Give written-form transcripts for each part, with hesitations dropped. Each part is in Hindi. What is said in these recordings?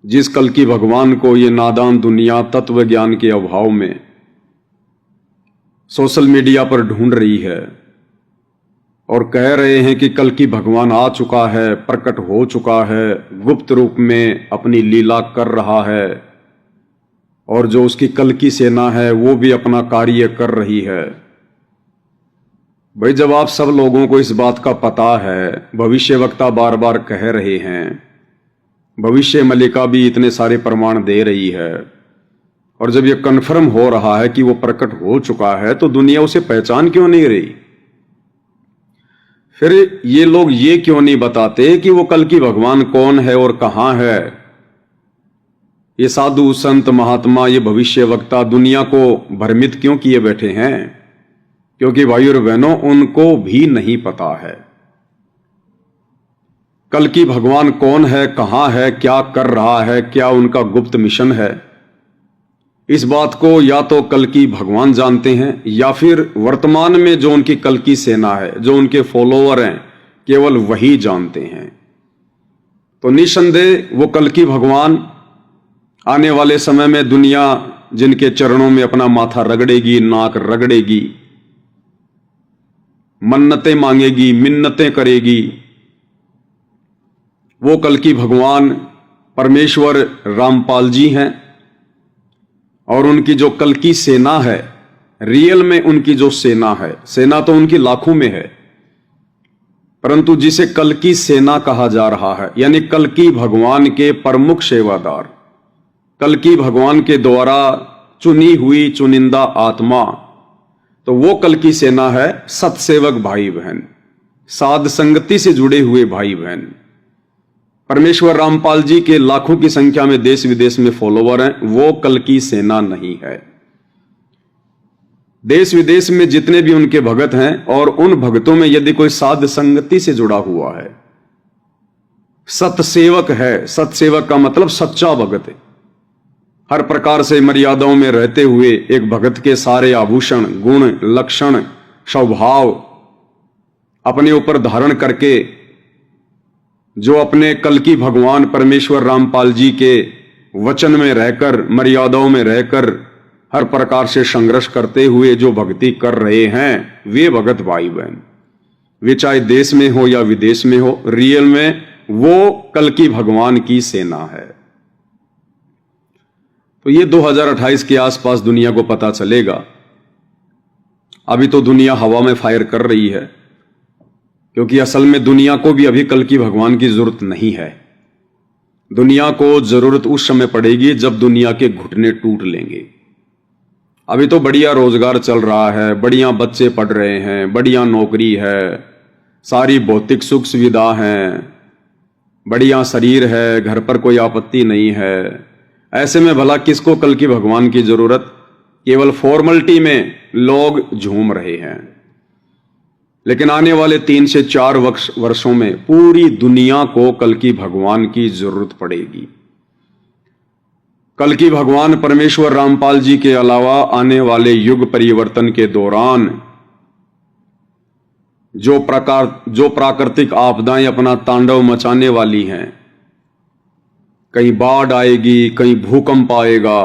जिस कल की भगवान को ये नादान दुनिया तत्व ज्ञान के अभाव में सोशल मीडिया पर ढूंढ रही है और कह रहे हैं कि कल की भगवान आ चुका है, प्रकट हो चुका है, गुप्त रूप में अपनी लीला कर रहा है और जो उसकी कल की सेना है वो भी अपना कार्य कर रही है। भाई, जब आप सब लोगों को इस बात का पता है, भविष्यवक्ता बार बार कह रहे हैं, भविष्य मलिका भी इतने सारे प्रमाण दे रही है, और जब ये कन्फर्म हो रहा है कि वो प्रकट हो चुका है तो दुनिया उसे पहचान क्यों नहीं रही? फिर ये लोग ये क्यों नहीं बताते कि वो कल की भगवान कौन है और कहां है? ये साधु संत महात्मा, ये भविष्यवक्ता दुनिया को भ्रमित क्यों किए बैठे हैं? क्योंकि भाई और बहनों, उनको भी नहीं पता है कल की भगवान कौन है, कहां है, क्या कर रहा है, क्या उनका गुप्त मिशन है। इस बात को या तो कल की भगवान जानते हैं या फिर वर्तमान में जो उनकी कल की सेना है, जो उनके फॉलोअर हैं, केवल वही जानते हैं। तो निसंदेह वो कल की भगवान आने वाले समय में दुनिया जिनके चरणों में अपना माथा रगड़ेगी, नाक रगड़ेगी, मन्नतें मांगेगी, मिन्नतें करेगी, वो कल की भगवान परमेश्वर रामपाल जी हैं। और उनकी जो कल की सेना है, रियल में उनकी जो सेना है, सेना तो उनकी लाखों में है, परंतु जिसे कल की सेना कहा जा रहा है, यानी कल की भगवान के प्रमुख सेवादार, कल की भगवान के द्वारा चुनी हुई चुनिंदा आत्मा, तो वो कल की सेना है सत्सेवक भाई बहन, साध संगति से जुड़े हुए भाई बहन। परमेश्वर रामपाल जी के लाखों की संख्या में देश विदेश में फॉलोवर हैं, वो कल की सेना नहीं है। देश विदेश में जितने भी उनके भगत हैं, और उन भगतों में यदि कोई साध संगति से जुड़ा हुआ है, सतसेवक है, सतसेवक का मतलब सच्चा भगत है, हर प्रकार से मर्यादाओं में रहते हुए एक भगत के सारे आभूषण, गुण, लक्षण, स्वभाव अपने ऊपर धारण करके, जो अपने कल की भगवान परमेश्वर रामपाल जी के वचन में रहकर, मर्यादाओं में रहकर, हर प्रकार से संघर्ष करते हुए जो भक्ति कर रहे हैं, वे भगत भाई बहन, वे चाहे देश में हो या विदेश में हो, रियल में वो कल की भगवान की सेना है। तो ये 2028 के आसपास दुनिया को पता चलेगा। अभी तो दुनिया हवा में फायर कर रही है, क्योंकि असल में दुनिया को भी अभी कल की भगवान की जरूरत नहीं है। दुनिया को जरूरत उस समय पड़ेगी जब दुनिया के घुटने टूट लेंगे। अभी तो बढ़िया रोजगार चल रहा है, बढ़िया बच्चे पढ़ रहे हैं, बढ़िया नौकरी है, सारी भौतिक सुख सुविधा है, बढ़िया शरीर है, घर पर कोई आपत्ति नहीं है। ऐसे में भला किसको कल की भगवान की जरूरत? केवल फॉर्मेलिटी में लोग झूम रहे हैं, लेकिन आने वाले 3 से 4 वर्षों में पूरी दुनिया को कल की भगवान की जरूरत पड़ेगी। कल की भगवान परमेश्वर रामपाल जी के अलावा आने वाले युग परिवर्तन के दौरान जो प्राकृतिक आपदाएं अपना तांडव मचाने वाली हैं, कहीं बाढ़ आएगी, कहीं भूकंप आएगा,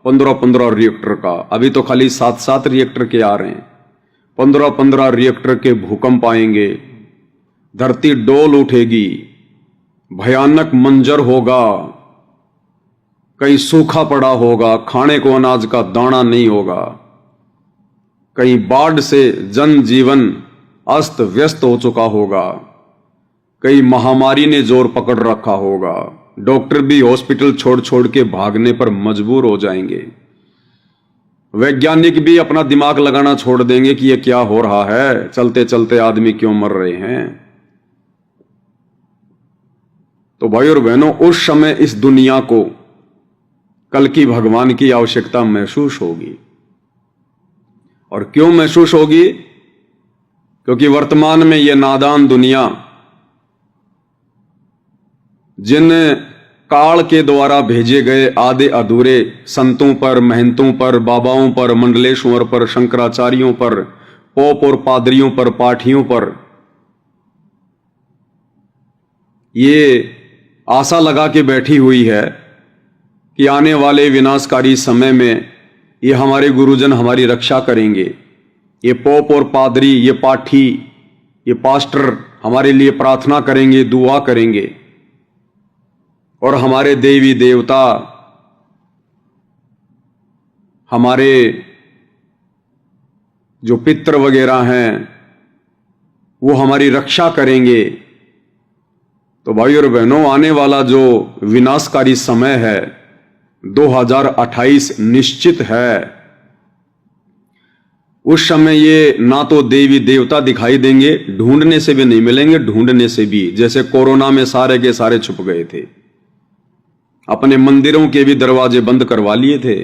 15 रिएक्टर का, अभी तो खाली 7 रिएक्टर के आ रहे हैं, 15 रिएक्टर के भूकंप आएंगे, धरती डोल उठेगी, भयानक मंजर होगा, कहीं सूखा पड़ा होगा, खाने को अनाज का दाना नहीं होगा, कहीं बाढ़ से जनजीवन अस्त व्यस्त हो चुका होगा, कहीं महामारी ने जोर पकड़ रखा होगा, डॉक्टर भी हॉस्पिटल छोड़ छोड़ के भागने पर मजबूर हो जाएंगे, वैज्ञानिक भी अपना दिमाग लगाना छोड़ देंगे कि ये क्या हो रहा है, चलते चलते आदमी क्यों मर रहे हैं। तो भाई और बहनों, उस समय इस दुनिया को कल की भगवान की आवश्यकता महसूस होगी। और क्यों महसूस होगी? क्योंकि वर्तमान में यह नादान दुनिया जिन काल के द्वारा भेजे गए आधे अधूरे संतों पर, महंतों पर, बाबाओं पर, मंडलेश्वर पर, शंकराचार्यों पर, पोप और पादरियों पर, पाठियों पर ये आशा लगा के बैठी हुई है कि आने वाले विनाशकारी समय में ये हमारे गुरुजन हमारी रक्षा करेंगे। ये पोप और पादरी, ये पाठी, ये पास्टर हमारे लिए प्रार्थना करेंगे, दुआ करेंगे। और हमारे देवी देवता, हमारे जो पितर वगैरह हैं, वो हमारी रक्षा करेंगे। तो भाई और बहनों, आने वाला जो विनाशकारी समय है 2028 निश्चित है। उस समय ये ना तो देवी देवता दिखाई देंगे, ढूंढने से भी नहीं मिलेंगे, ढूंढने से भी, जैसे कोरोना में सारे के सारे छुप गए थे, अपने मंदिरों के भी दरवाजे बंद करवा लिए थे।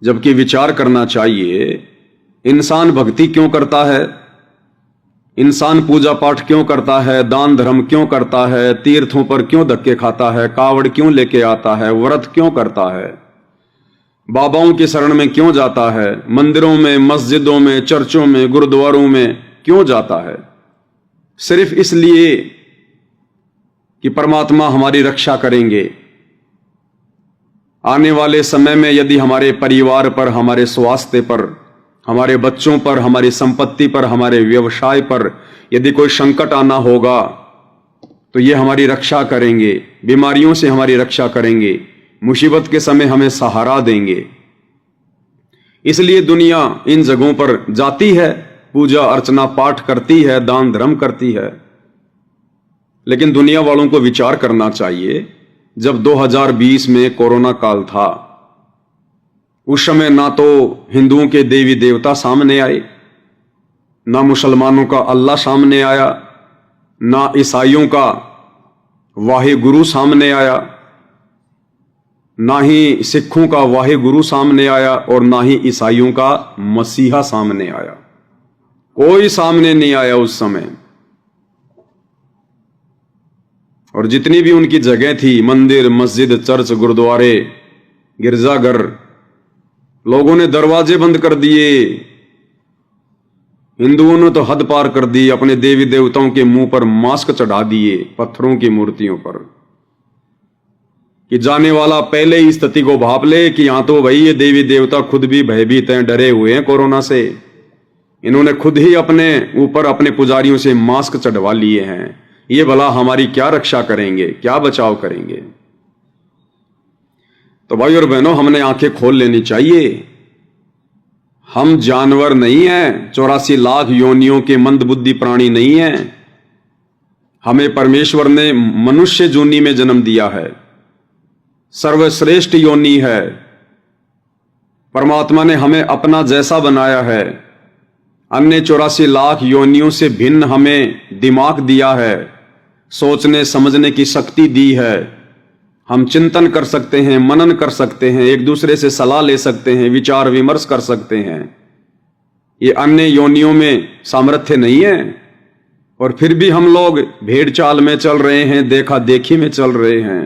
जबकि विचार करना चाहिए, इंसान भक्ति क्यों करता है, इंसान पूजा पाठ क्यों करता है, दान धर्म क्यों करता है, तीर्थों पर क्यों धक्के खाता है, कावड़ क्यों लेके आता है, व्रत क्यों करता है, बाबाओं की शरण में क्यों जाता है, मंदिरों में, मस्जिदों में, चर्चों में, गुरुद्वारों में क्यों जाता है? सिर्फ इसलिए कि परमात्मा हमारी रक्षा करेंगे। आने वाले समय में यदि हमारे परिवार पर, हमारे स्वास्थ्य पर, हमारे बच्चों पर, हमारी संपत्ति पर, हमारे व्यवसाय पर यदि कोई संकट आना होगा तो ये हमारी रक्षा करेंगे, बीमारियों से हमारी रक्षा करेंगे, मुसीबत के समय हमें सहारा देंगे। इसलिए दुनिया इन जगहों पर जाती है, पूजा अर्चना पाठ करती है, दान धर्म करती है। लेकिन दुनिया वालों को विचार करना चाहिए, जब 2020 में कोरोना काल था, उस समय ना तो हिंदुओं के देवी देवता सामने आए, ना मुसलमानों का अल्लाह सामने आया, ना ईसाइयों का वाहे गुरु सामने आया, ना ही सिखों का वाहे गुरु सामने आया, और ना ही ईसाइयों का मसीहा सामने आया। कोई सामने नहीं आया उस समय। और जितनी भी उनकी जगह थी, मंदिर, मस्जिद, चर्च, गुरुद्वारे, गिरजाघर, लोगों ने दरवाजे बंद कर दिए। हिंदुओं ने तो हद पार कर दी, अपने देवी देवताओं के मुंह पर मास्क चढ़ा दिए, पत्थरों की मूर्तियों पर, कि जाने वाला पहले ही स्थिति को भाप ले कि यहां तो भाई ये देवी देवता खुद भी भयभीत हैं, डरे हुए हैं कोरोना से। इन्होंने खुद ही अपने ऊपर अपने पुजारियों से मास्क चढ़वा लिए हैं। ये भला हमारी क्या रक्षा करेंगे, क्या बचाव करेंगे? तो भाई और बहनों, हमने आंखें खोल लेनी चाहिए। हम जानवर नहीं हैं, 84 लाख योनियों के मंदबुद्धि प्राणी नहीं हैं। हमें परमेश्वर ने मनुष्य योनि में जन्म दिया है, सर्वश्रेष्ठ योनि है। परमात्मा ने हमें अपना जैसा बनाया है। अन्य 84 लाख योनियों से भिन्न हमें दिमाग दिया है, सोचने समझने की शक्ति दी है। हम चिंतन कर सकते हैं, मनन कर सकते हैं, एक दूसरे से सलाह ले सकते हैं, विचार विमर्श कर सकते हैं। ये अन्य योनियों में सामर्थ्य नहीं है। और फिर भी हम लोग भेड़ चाल में चल रहे हैं, देखा देखी में चल रहे हैं।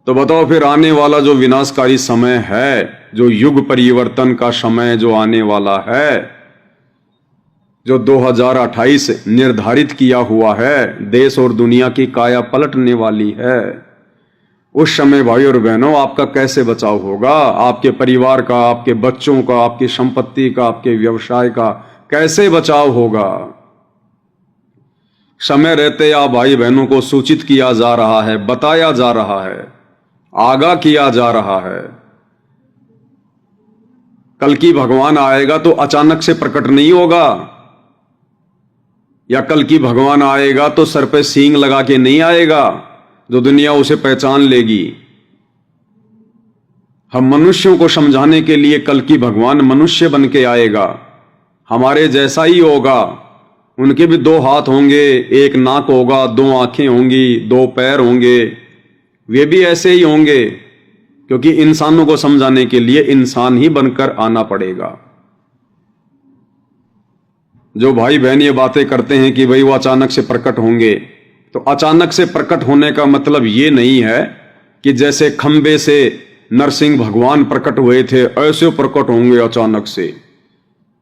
तो बताओ फिर आने वाला जो विनाशकारी समय है, जो युग परिवर्तन का समय जो आने वाला है, जो 2028 निर्धारित किया हुआ है, देश और दुनिया की काया पलटने वाली है, उस समय भाई और बहनों आपका कैसे बचाव होगा? आपके परिवार का, आपके बच्चों का, आपकी संपत्ति का, आपके व्यवसाय का कैसे बचाव होगा? समय रहते आप भाई बहनों को सूचित किया जा रहा है, बताया जा रहा है, आगाह किया जा रहा है। कल की भगवान आएगा तो अचानक से प्रकट नहीं होगा, या कल की भगवान आएगा तो सर पे सींग लगा के नहीं आएगा जो दुनिया उसे पहचान लेगी। हम मनुष्यों को समझाने के लिए कल की भगवान मनुष्य बन के आएगा, हमारे जैसा ही होगा। उनके भी 2 हाथ होंगे, 1 नाक होगा, 2 आंखें होंगी, 2 पैर होंगे, वे भी ऐसे ही होंगे, क्योंकि इंसानों को समझाने के लिए इंसान ही बनकर आना पड़ेगा। जो भाई बहन ये बातें करते हैं कि भाई वो अचानक से प्रकट होंगे, तो अचानक से प्रकट होने का मतलब ये नहीं है कि जैसे खंबे से नरसिंह भगवान प्रकट हुए थे ऐसे प्रकट होंगे अचानक से,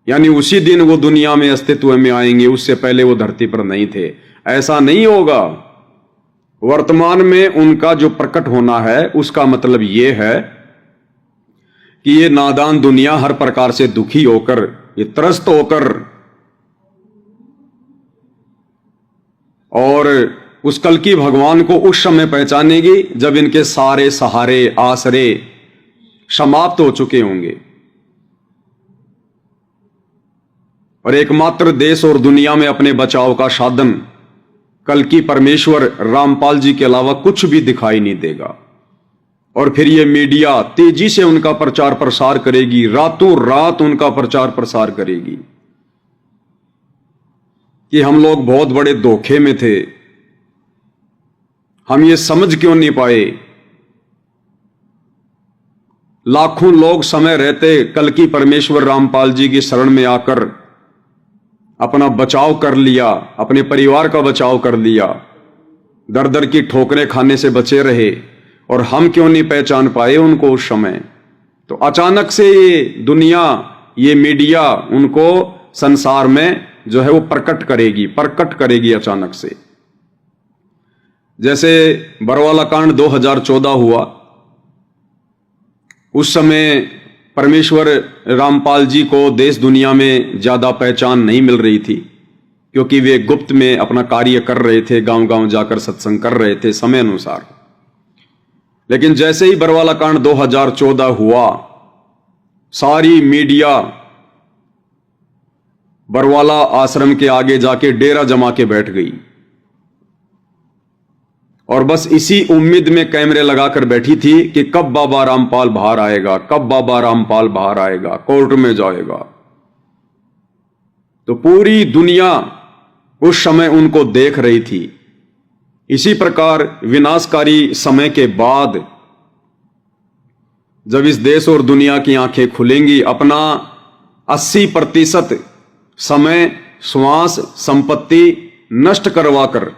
यानी उसी दिन वो दुनिया में अस्तित्व में आएंगे, उससे पहले वो धरती पर नहीं थे। ऐसा नहीं होगा। वर्तमान में उनका जो प्रकट होना है उसका मतलब यह है कि ये नादान दुनिया हर प्रकार से दुखी होकर, ये त्रस्त होकर और उस कल्कि भगवान को उस समय पहचानेगी जब इनके सारे सहारे आसरे समाप्त हो चुके होंगे और एकमात्र देश और दुनिया में अपने बचाव का साधन कल्कि परमेश्वर रामपाल जी के अलावा कुछ भी दिखाई नहीं देगा। और फिर ये मीडिया तेजी से उनका प्रचार प्रसार करेगी, रातों रात उनका प्रचार प्रसार करेगी कि हम लोग बहुत बड़े धोखे में थे, हम ये समझ क्यों नहीं पाए। लाखों लोग समय रहते कल्कि परमेश्वर रामपाल जी की शरण में आकर अपना बचाव कर लिया, अपने परिवार का बचाव कर लिया, दर दर की ठोकरें खाने से बचे रहे, और हम क्यों नहीं पहचान पाए उनको उस समय। तो अचानक से ये दुनिया, ये मीडिया उनको संसार में जो है वो प्रकट करेगी अचानक से। जैसे बरवाला कांड 2014 हुआ, उस समय परमेश्वर रामपाल जी को देश दुनिया में ज्यादा पहचान नहीं मिल रही थी क्योंकि वे गुप्त में अपना कार्य कर रहे थे, गांव गांव जाकर सत्संग कर रहे थे समय अनुसार। लेकिन जैसे ही बरवाला कांड 2014 हुआ, सारी मीडिया बरवाला आश्रम के आगे जाके डेरा जमा के बैठ गई और बस इसी उम्मीद में कैमरे लगाकर बैठी थी कि कब बाबा रामपाल बाहर आएगा, कब बाबा रामपाल बाहर आएगा, कोर्ट में जाएगा। तो पूरी दुनिया उस समय उनको देख रही थी। इसी प्रकार विनाशकारी समय के बाद जब इस देश और दुनिया की आंखें खुलेंगी, अपना 80% समय, श्वास, संपत्ति नष्ट करवाकर,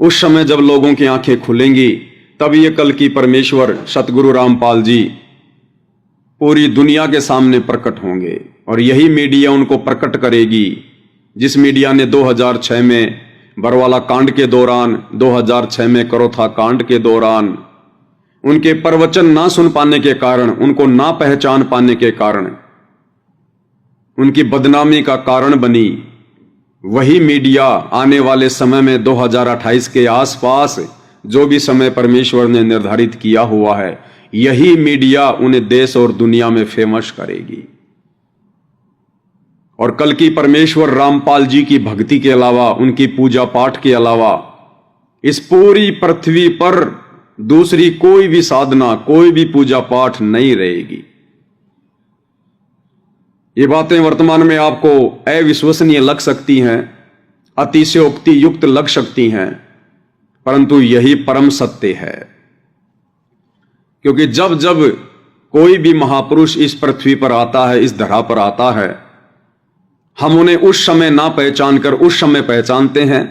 उस समय जब लोगों की आंखें खुलेंगी, तब ये कल्कि परमेश्वर सतगुरु रामपाल जी पूरी दुनिया के सामने प्रकट होंगे। और यही मीडिया उनको प्रकट करेगी, जिस मीडिया ने 2006 में बरवाला कांड के दौरान, 2006 में करोथा कांड के दौरान उनके प्रवचन ना सुन पाने के कारण, उनको ना पहचान पाने के कारण उनकी बदनामी का कारण बनी, वही मीडिया आने वाले समय में 2028 के आसपास जो भी समय परमेश्वर ने निर्धारित किया हुआ है, यही मीडिया उन्हें देश और दुनिया में फेमस करेगी। और कल्कि परमेश्वर रामपाल जी की भक्ति के अलावा, उनकी पूजा पाठ के अलावा इस पूरी पृथ्वी पर दूसरी कोई भी साधना, कोई भी पूजा पाठ नहीं रहेगी। ये बातें वर्तमान में आपको अविश्वसनीय लग सकती हैं, अतिशयोक्ति युक्त लग सकती हैं, परंतु यही परम सत्य है। क्योंकि जब जब कोई भी महापुरुष इस पृथ्वी पर आता है, इस धरा पर आता है, हम उन्हें उस समय ना पहचान कर उस समय पहचानते हैं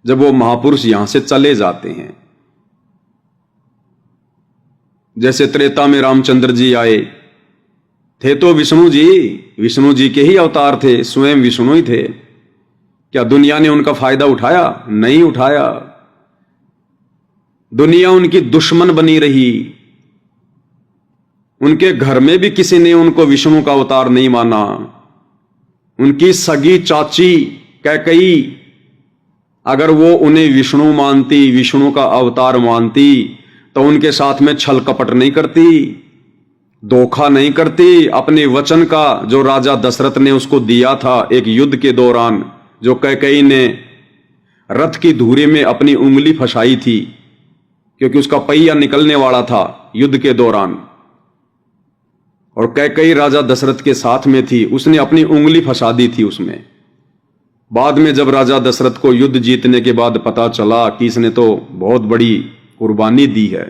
जब वो महापुरुष यहां से चले जाते हैं। जैसे त्रेता में रामचंद्र जी आए थे तो विष्णु जी के ही अवतार थे, स्वयं विष्णु ही थे। क्या दुनिया ने उनका फायदा उठाया? नहीं उठाया। दुनिया उनकी दुश्मन बनी रही। उनके घर में भी किसी ने उनको विष्णु का अवतार नहीं माना। उनकी सगी चाची कैकई, अगर वो उन्हें विष्णु मानती, विष्णु का अवतार मानती, तो उनके साथ में छल कपट नहीं करती, धोखा नहीं करती। अपने वचन का जो राजा दशरथ ने उसको दिया था एक युद्ध के दौरान, जो कैकई ने रथ की धुरी में अपनी उंगली फंसाई थी क्योंकि उसका पहिया निकलने वाला था युद्ध के दौरान, और कैकई राजा दशरथ के साथ में थी, उसने अपनी उंगली फंसा दी थी उसमें। बाद में जब राजा दशरथ को युद्ध जीतने के बाद पता चला कि इसने तो बहुत बड़ी कुर्बानी दी है,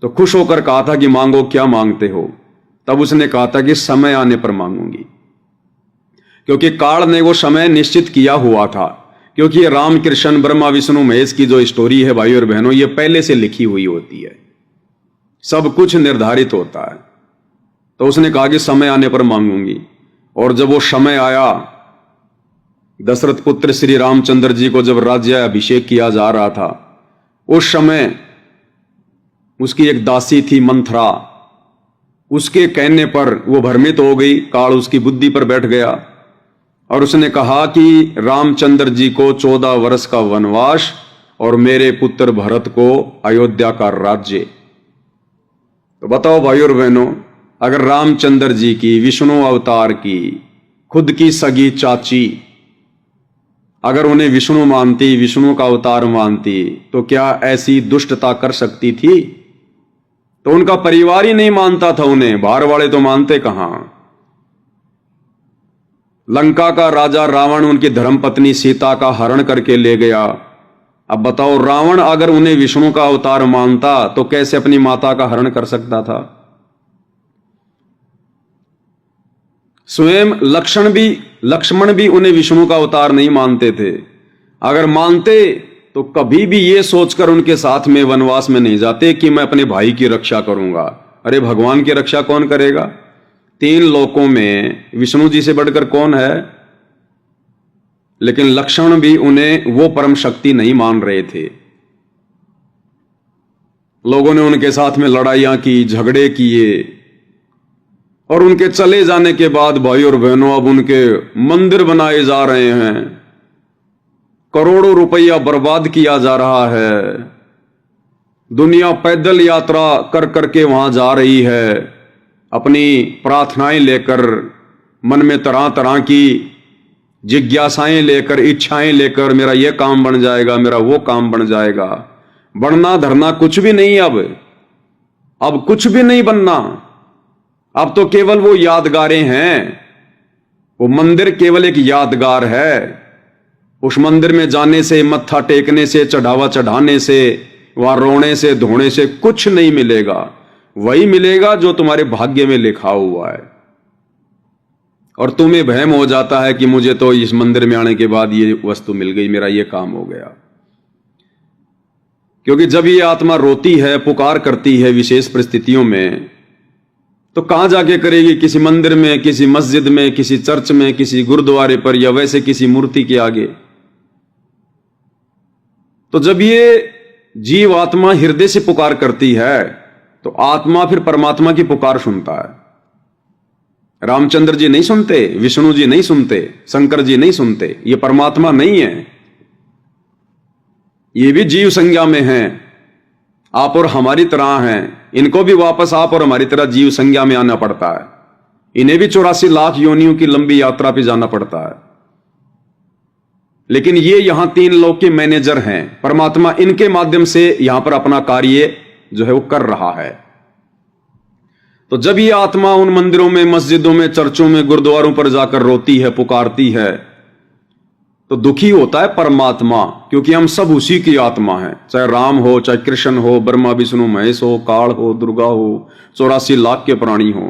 तो खुश होकर कहा था कि मांगो, क्या मांगते हो? तब उसने कहा था कि समय आने पर मांगूंगी, क्योंकि काल ने वो समय निश्चित किया हुआ था। क्योंकि ये राम कृष्ण ब्रह्मा विष्णु महेश की जो स्टोरी है भाई और बहनों, ये पहले से लिखी हुई होती है, सब कुछ निर्धारित होता है। तो उसने कहा कि समय आने पर मांगूंगी, और जब वो समय आया दशरथ पुत्र श्री रामचंद्र जी को जब राज्य अभिषेक किया जा रहा था, उस समय उसकी एक दासी थी मंथरा। उसके कहने पर वो भ्रमित हो गई, काल उसकी बुद्धि पर बैठ गया और उसने कहा कि रामचंद्र जी को 14 वर्ष का वनवास और मेरे पुत्र भरत को अयोध्या का राज्य। तो बताओ भाई और बहनों, अगर रामचंद्र जी की, विष्णु अवतार की खुद की सगी चाची अगर उन्हें विष्णु मानती, विष्णु का अवतार मानती, तो क्या ऐसी दुष्टता कर सकती थी? तो उनका परिवार ही नहीं मानता था उन्हें, बाहर वाले तो मानते कहां। लंका का राजा रावण उनकी धर्मपत्नी सीता का हरण करके ले गया। अब बताओ, रावण अगर उन्हें विष्णु का अवतार मानता तो कैसे अपनी माता का हरण कर सकता था? स्वयं लक्ष्मण भी उन्हें विष्णु का अवतार नहीं मानते थे। अगर मानते तो कभी भी ये सोचकर उनके साथ में वनवास में नहीं जाते कि मैं अपने भाई की रक्षा करूंगा। अरे भगवान की रक्षा कौन करेगा? 3 लोकों में विष्णु जी से बढ़कर कौन है? लेकिन लक्ष्मण भी उन्हें वो परम शक्ति नहीं मान रहे थे। लोगों ने उनके साथ में लड़ाइयां की, झगड़े किए और उनके चले जाने के बाद भाई और बहनों अब उनके मंदिर बनाए जा रहे हैं, करोड़ों रुपया बर्बाद किया जा रहा है, दुनिया पैदल यात्रा कर करके वहां जा रही है, अपनी प्रार्थनाएं लेकर, मन में तरह तरह की जिज्ञासाएं लेकर, इच्छाएं लेकर, मेरा यह काम बन जाएगा, मेरा वो काम बन जाएगा। बनना धरना कुछ भी नहीं, अब कुछ भी नहीं बनना। अब तो केवल वो यादगारें हैं। वो मंदिर केवल एक यादगार है। उस मंदिर में जाने से, मत्था टेकने से, चढ़ावा चढ़ाने से, वहां रोने से, धोने से कुछ नहीं मिलेगा। वही मिलेगा जो तुम्हारे भाग्य में लिखा हुआ है। और तुम्हें भ्रम हो जाता है कि मुझे तो इस मंदिर में आने के बाद ये वस्तु मिल गई, मेरा ये काम हो गया। क्योंकि जब ये आत्मा रोती है, पुकार करती है विशेष परिस्थितियों में, तो कहां जाके करेगी? किसी मंदिर में, किसी मस्जिद में, किसी चर्च में, किसी गुरुद्वारे पर, या वैसे किसी मूर्ति के आगे। तो जब ये जीव आत्मा हृदय से पुकार करती है तो आत्मा फिर परमात्मा की पुकार सुनता है। रामचंद्र जी नहीं सुनते, विष्णु जी नहीं सुनते, शंकर जी नहीं सुनते। ये परमात्मा नहीं है, ये भी जीव संज्ञा में हैं। आप और हमारी तरह हैं। इनको भी वापस आप और हमारी तरह जीव संज्ञा में आना पड़ता है। इन्हें भी 84 लाख योनियों की लंबी यात्रा पे जाना पड़ता है। लेकिन ये यहां 3 लोक के मैनेजर हैं। परमात्मा इनके माध्यम से यहां पर अपना कार्य जो है वो कर रहा है। तो जब ये आत्मा उन मंदिरों में, मस्जिदों में, चर्चों में, गुरुद्वारों पर जाकर रोती है, पुकारती है, तो दुखी होता है परमात्मा, क्योंकि हम सब उसी की आत्मा है। चाहे राम हो, चाहे कृष्ण हो, ब्रह्मा विष्णु महेश हो, काल हो, दुर्गा हो, 84 लाख के प्राणी हो।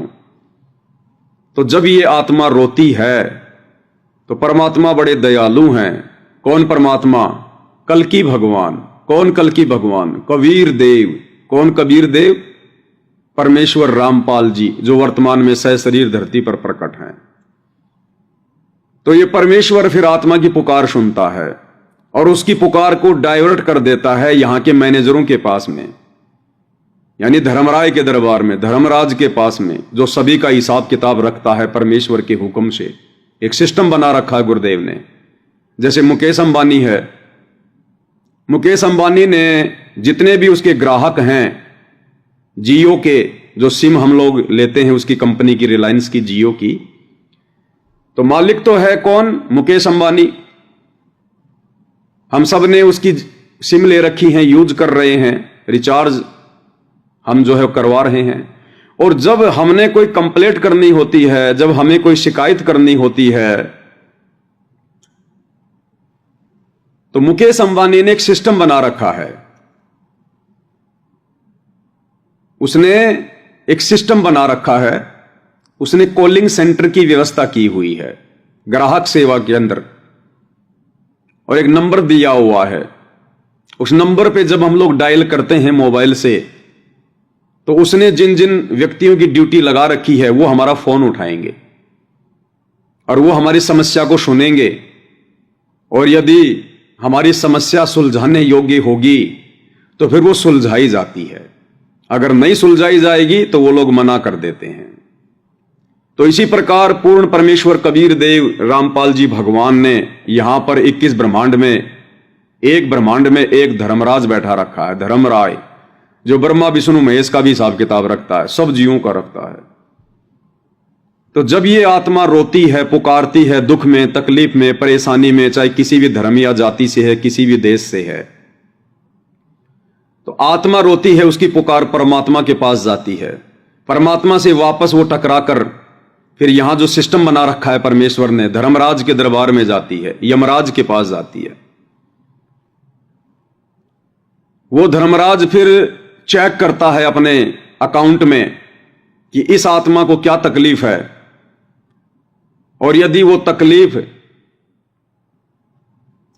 तो जब ये आत्मा रोती है तो परमात्मा बड़े दयालु हैं। कौन परमात्मा? कल्कि भगवान। कौन कल्कि भगवान? कबीर देव। कौन कबीर देव? परमेश्वर रामपाल जी, जो वर्तमान में सशरीर धरती पर प्रकट हैं। तो ये परमेश्वर फिर आत्मा की पुकार सुनता है और उसकी पुकार को डाइवर्ट कर देता है यहां के मैनेजरों के पास में, यानी धर्मराय के दरबार में, धर्मराज के पास में, जो सभी का हिसाब किताब रखता है परमेश्वर के हुक्म से। एक सिस्टम बना रखा है गुरुदेव ने। जैसे मुकेश अंबानी है, मुकेश अंबानी ने जितने भी उसके ग्राहक हैं, जियो के जो सिम हम लोग लेते हैं उसकी कंपनी की, रिलायंस की, जियो की, तो मालिक तो है कौन? मुकेश अंबानी। हम सब ने उसकी सिम ले रखी है, यूज कर रहे हैं, रिचार्ज हम जो है करवा रहे हैं। और जब हमने कोई कंप्लेंट करनी होती है, जब हमें कोई शिकायत करनी होती है, तो मुकेश अंबानी ने एक सिस्टम बना रखा है। उसने एक सिस्टम बना रखा है। उसने कॉलिंग सेंटर की व्यवस्था की हुई है ग्राहक सेवा के अंदर, और एक नंबर दिया हुआ है। उस नंबर पे जब हम लोग डायल करते हैं मोबाइल से, तो उसने जिन जिन व्यक्तियों की ड्यूटी लगा रखी है वो हमारा फोन उठाएंगे और वो हमारी समस्या को सुनेंगे और यदि हमारी समस्या सुलझाने योग्य होगी तो फिर वो सुलझाई जाती है, अगर नहीं सुलझाई जाएगी तो वो लोग मना कर देते हैं। तो इसी प्रकार पूर्ण परमेश्वर कबीर देव रामपाल जी भगवान ने यहां पर 21 ब्रह्मांड में, एक ब्रह्मांड में एक धर्मराज बैठा रखा है, धर्मराय, जो ब्रह्मा विष्णु महेश का भी हिसाब किताब रखता है, सब जीवों का रखता है। तो जब ये आत्मा रोती है, पुकारती है, दुख में, तकलीफ में, परेशानी में, चाहे किसी भी धर्म या जाति से है, किसी भी देश से है, तो आत्मा रोती है, उसकी पुकार परमात्मा के पास जाती है। परमात्मा से वापस वो टकरा कर फिर यहां जो सिस्टम बना रखा है परमेश्वर ने, धर्मराज के दरबार में जाती है, यमराज के पास जाती है। वो धर्मराज फिर चेक करता है अपने अकाउंट में कि इस आत्मा को क्या तकलीफ है, और यदि वो तकलीफ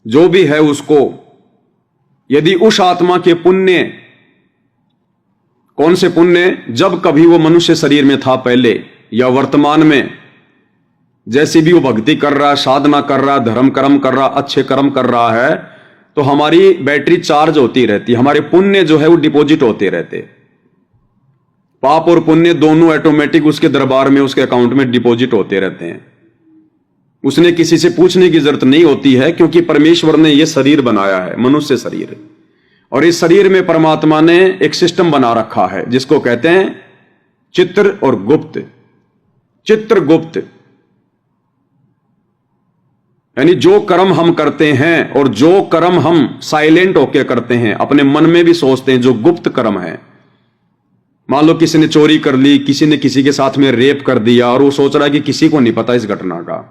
जो भी है उसको, यदि उस आत्मा के पुण्य, कौन से पुण्य, जब कभी वो मनुष्य शरीर में था पहले या वर्तमान में, जैसे भी वो भक्ति कर रहा है, साधना कर रहा है, धर्म कर्म कर रहा, अच्छे कर्म कर रहा है, तो हमारी बैटरी चार्ज होती रहती है, हमारे पुण्य जो है वो डिपॉजिट होते रहते, पाप और पुण्य दोनों ऑटोमेटिक उसके दरबार में, उसके अकाउंट में डिपॉजिट होते रहते हैं। उसने किसी से पूछने की जरूरत नहीं होती है, क्योंकि परमेश्वर ने यह शरीर बनाया है, मनुष्य शरीर, और इस शरीर में परमात्मा ने एक सिस्टम बना रखा है जिसको कहते हैं चित्र और गुप्त। चित्रगुप्त यानी जो कर्म हम करते हैं और जो कर्म हम साइलेंट होकर करते हैं, अपने मन में भी सोचते हैं, जो गुप्त कर्म है। मान लो किसी ने चोरी कर ली, किसी ने किसी के साथ में रेप कर दिया, और वो सोच रहा है कि किसी को नहीं पता इस घटना का,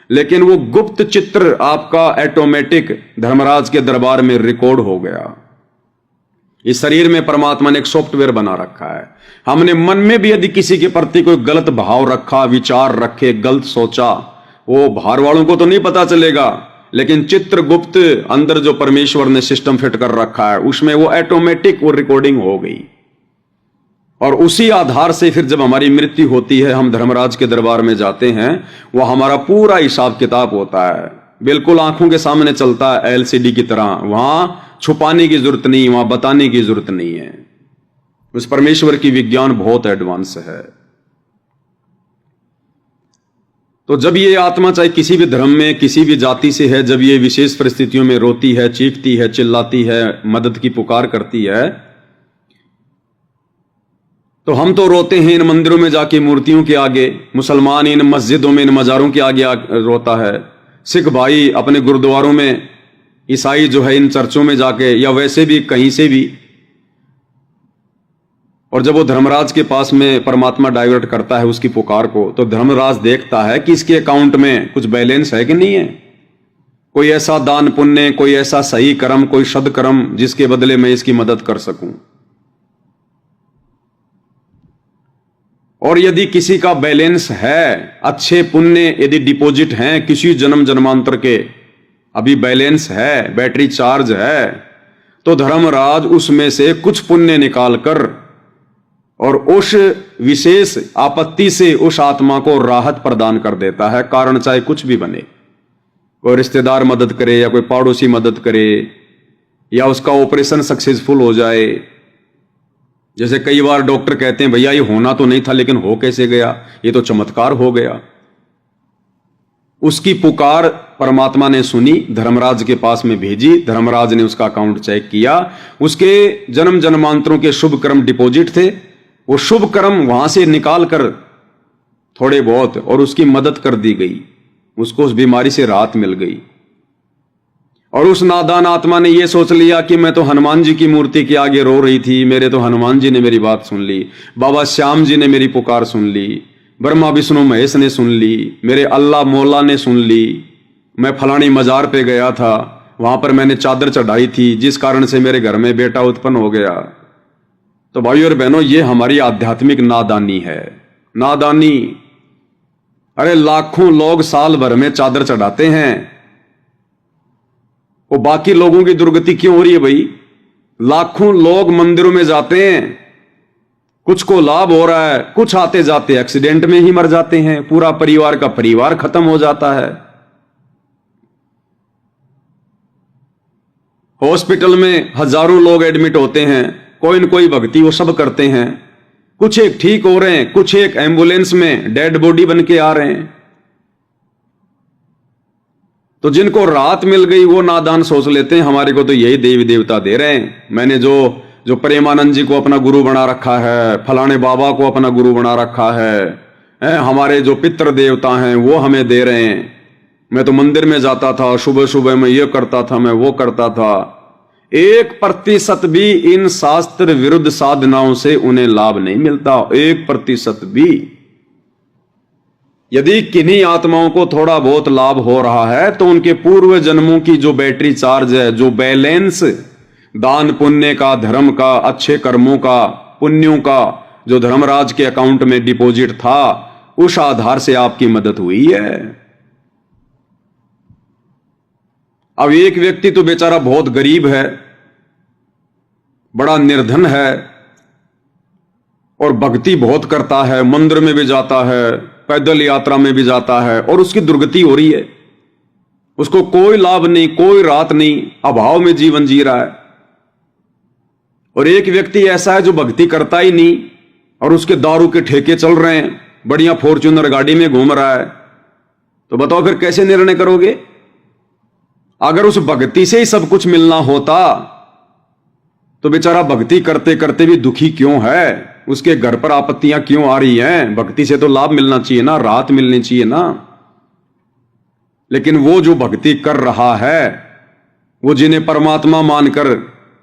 लेकिन वो गुप्त चित्र आपका ऑटोमेटिक धर्मराज के दरबार में रिकॉर्ड हो गया। इस शरीर में परमात्मा ने एक सॉफ्टवेयर बना रखा है। हमने मन में भी यदि किसी के प्रति कोई गलत भाव रखा, विचार रखे, गलत सोचा, वो बाहर वालों को तो नहीं पता चलेगा, लेकिन चित्रगुप्त अंदर जो परमेश्वर ने सिस्टम फिट कर रखा है, उसमें वो ऑटोमेटिक वो रिकॉर्डिंग हो गई। और उसी आधार से फिर जब हमारी मृत्यु होती है, हम धर्मराज के दरबार में जाते हैं, वह हमारा पूरा हिसाब किताब होता है, बिल्कुल आंखों के सामने चलता है, एलसीडी की तरह। वहां छुपाने की जरूरत नहीं, वहां बताने की जरूरत नहीं है। उस परमेश्वर की विज्ञान बहुत एडवांस है। तो जब ये आत्मा चाहे किसी भी धर्म में, किसी भी जाति से है, जब ये विशेष परिस्थितियों में रोती है, चीखती है, चिल्लाती है, मदद की पुकार करती है, तो हम तो रोते हैं इन मंदिरों में जाके, मूर्तियों के आगे, मुसलमान इन मस्जिदों में, इन मज़ारों के आगे रोता है, सिख भाई अपने गुरुद्वारों में, ईसाई जो है इन चर्चों में जाके, या वैसे भी कहीं से भी। और जब वो धर्मराज के पास में परमात्मा डाइवर्ट करता है उसकी पुकार को, तो धर्मराज देखता है कि इसके अकाउंट में कुछ बैलेंस है कि नहीं है, कोई ऐसा दान पुण्य, कोई ऐसा सही कर्म, कोई सदकर्म जिसके बदले मैं इसकी मदद कर सकूं। और यदि किसी का बैलेंस है, अच्छे पुण्य यदि डिपॉजिट हैं किसी जन्म जन्मांतर के, अभी बैलेंस है, बैटरी चार्ज है, तो धर्मराज उसमें से कुछ पुण्य निकाल कर और उस विशेष आपत्ति से उस आत्मा को राहत प्रदान कर देता है। कारण चाहे कुछ भी बने, कोई रिश्तेदार मदद करे या कोई पड़ोसी मदद करे, या उसका ऑपरेशन सक्सेसफुल हो जाए। जैसे कई बार डॉक्टर कहते हैं भैया ये होना तो नहीं था लेकिन हो कैसे गया, ये तो चमत्कार हो गया। उसकी पुकार परमात्मा ने सुनी, धर्मराज के पास में भेजी, धर्मराज ने उसका अकाउंट चेक किया, उसके जन्म जन्मांतरों के शुभ कर्म डिपॉजिट थे, वो शुभ कर्म वहां से निकाल कर थोड़े बहुत और उसकी मदद कर दी गई, उसको उस बीमारी से राहत मिल गई। और उस नादान आत्मा ने यह सोच लिया कि मैं तो हनुमान जी की मूर्ति के आगे रो रही थी, मेरे तो हनुमान जी ने मेरी बात सुन ली, बाबा श्याम जी ने मेरी पुकार सुन ली, ब्रह्मा विष्णु महेश ने सुन ली, मेरे अल्लाह मौला ने सुन ली, मैं फलानी मजार पे गया था, वहां पर मैंने चादर चढ़ाई थी जिस कारण से मेरे घर में बेटा उत्पन्न हो गया। तो भाइयों और बहनों, ये हमारी आध्यात्मिक नादानी है, नादानी। अरे लाखों लोग साल भर में चादर चढ़ाते हैं, वो बाकी लोगों की दुर्गति क्यों हो रही है भाई? लाखों लोग मंदिरों में जाते हैं, कुछ को लाभ हो रहा है, कुछ आते जाते एक्सीडेंट में ही मर जाते हैं, पूरा परिवार का परिवार खत्म हो जाता है। हॉस्पिटल में हजारों लोग एडमिट होते हैं, कोई न कोई भक्ति वो सब करते हैं। कुछ एक ठीक हो रहे हैं, कुछ एक एम्बुलेंस में डेड बॉडी बन के आ रहे हैं। तो जिनको राहत मिल गई वो नादान सोच लेते हैं हमारे को तो यही देवी देवता दे रहे हैं। मैंने जो प्रेमानंद जी को अपना गुरु बना रखा है, फलाने बाबा को अपना गुरु बना रखा है, हमारे जो पितृ देवता हैं वो हमें दे रहे हैं। मैं तो मंदिर में जाता था, सुबह सुबह मैं ये करता था, मैं वो करता था। 1% भी इन शास्त्र विरुद्ध साधनाओं से उन्हें लाभ नहीं मिलता, 1% भी। यदि किन्हीं आत्माओं को थोड़ा बहुत लाभ हो रहा है तो उनके पूर्व जन्मों की जो बैटरी चार्ज है, जो बैलेंस दान पुण्य का, धर्म का, अच्छे कर्मों का, पुण्यों का, जो धर्मराज के अकाउंट में डिपॉजिट था, उस आधार से आपकी मदद हुई है। अब एक व्यक्ति तो बेचारा बहुत गरीब है, बड़ा निर्धन है और भक्ति बहुत करता है, मंदिर में भी जाता है, पैदल यात्रा में भी जाता है, और उसकी दुर्गति हो रही है। उसको कोई लाभ नहीं, कोई राहत नहीं, अभाव में जीवन जी रहा है। और एक व्यक्ति ऐसा है जो भक्ति करता ही नहीं और उसके दारू के ठेके चल रहे हैं, बढ़िया फॉर्च्यूनर गाड़ी में घूम रहा है। तो बताओ फिर कैसे निर्णय करोगे? अगर उस भक्ति से ही सब कुछ मिलना होता तो बेचारा भक्ति करते करते भी दुखी क्यों है? उसके घर पर आपत्तियां क्यों आ रही हैं? भक्ति से तो लाभ मिलना चाहिए ना, राहत मिलनी चाहिए ना। लेकिन वो जो भक्ति कर रहा है, वो जिन्हें परमात्मा मानकर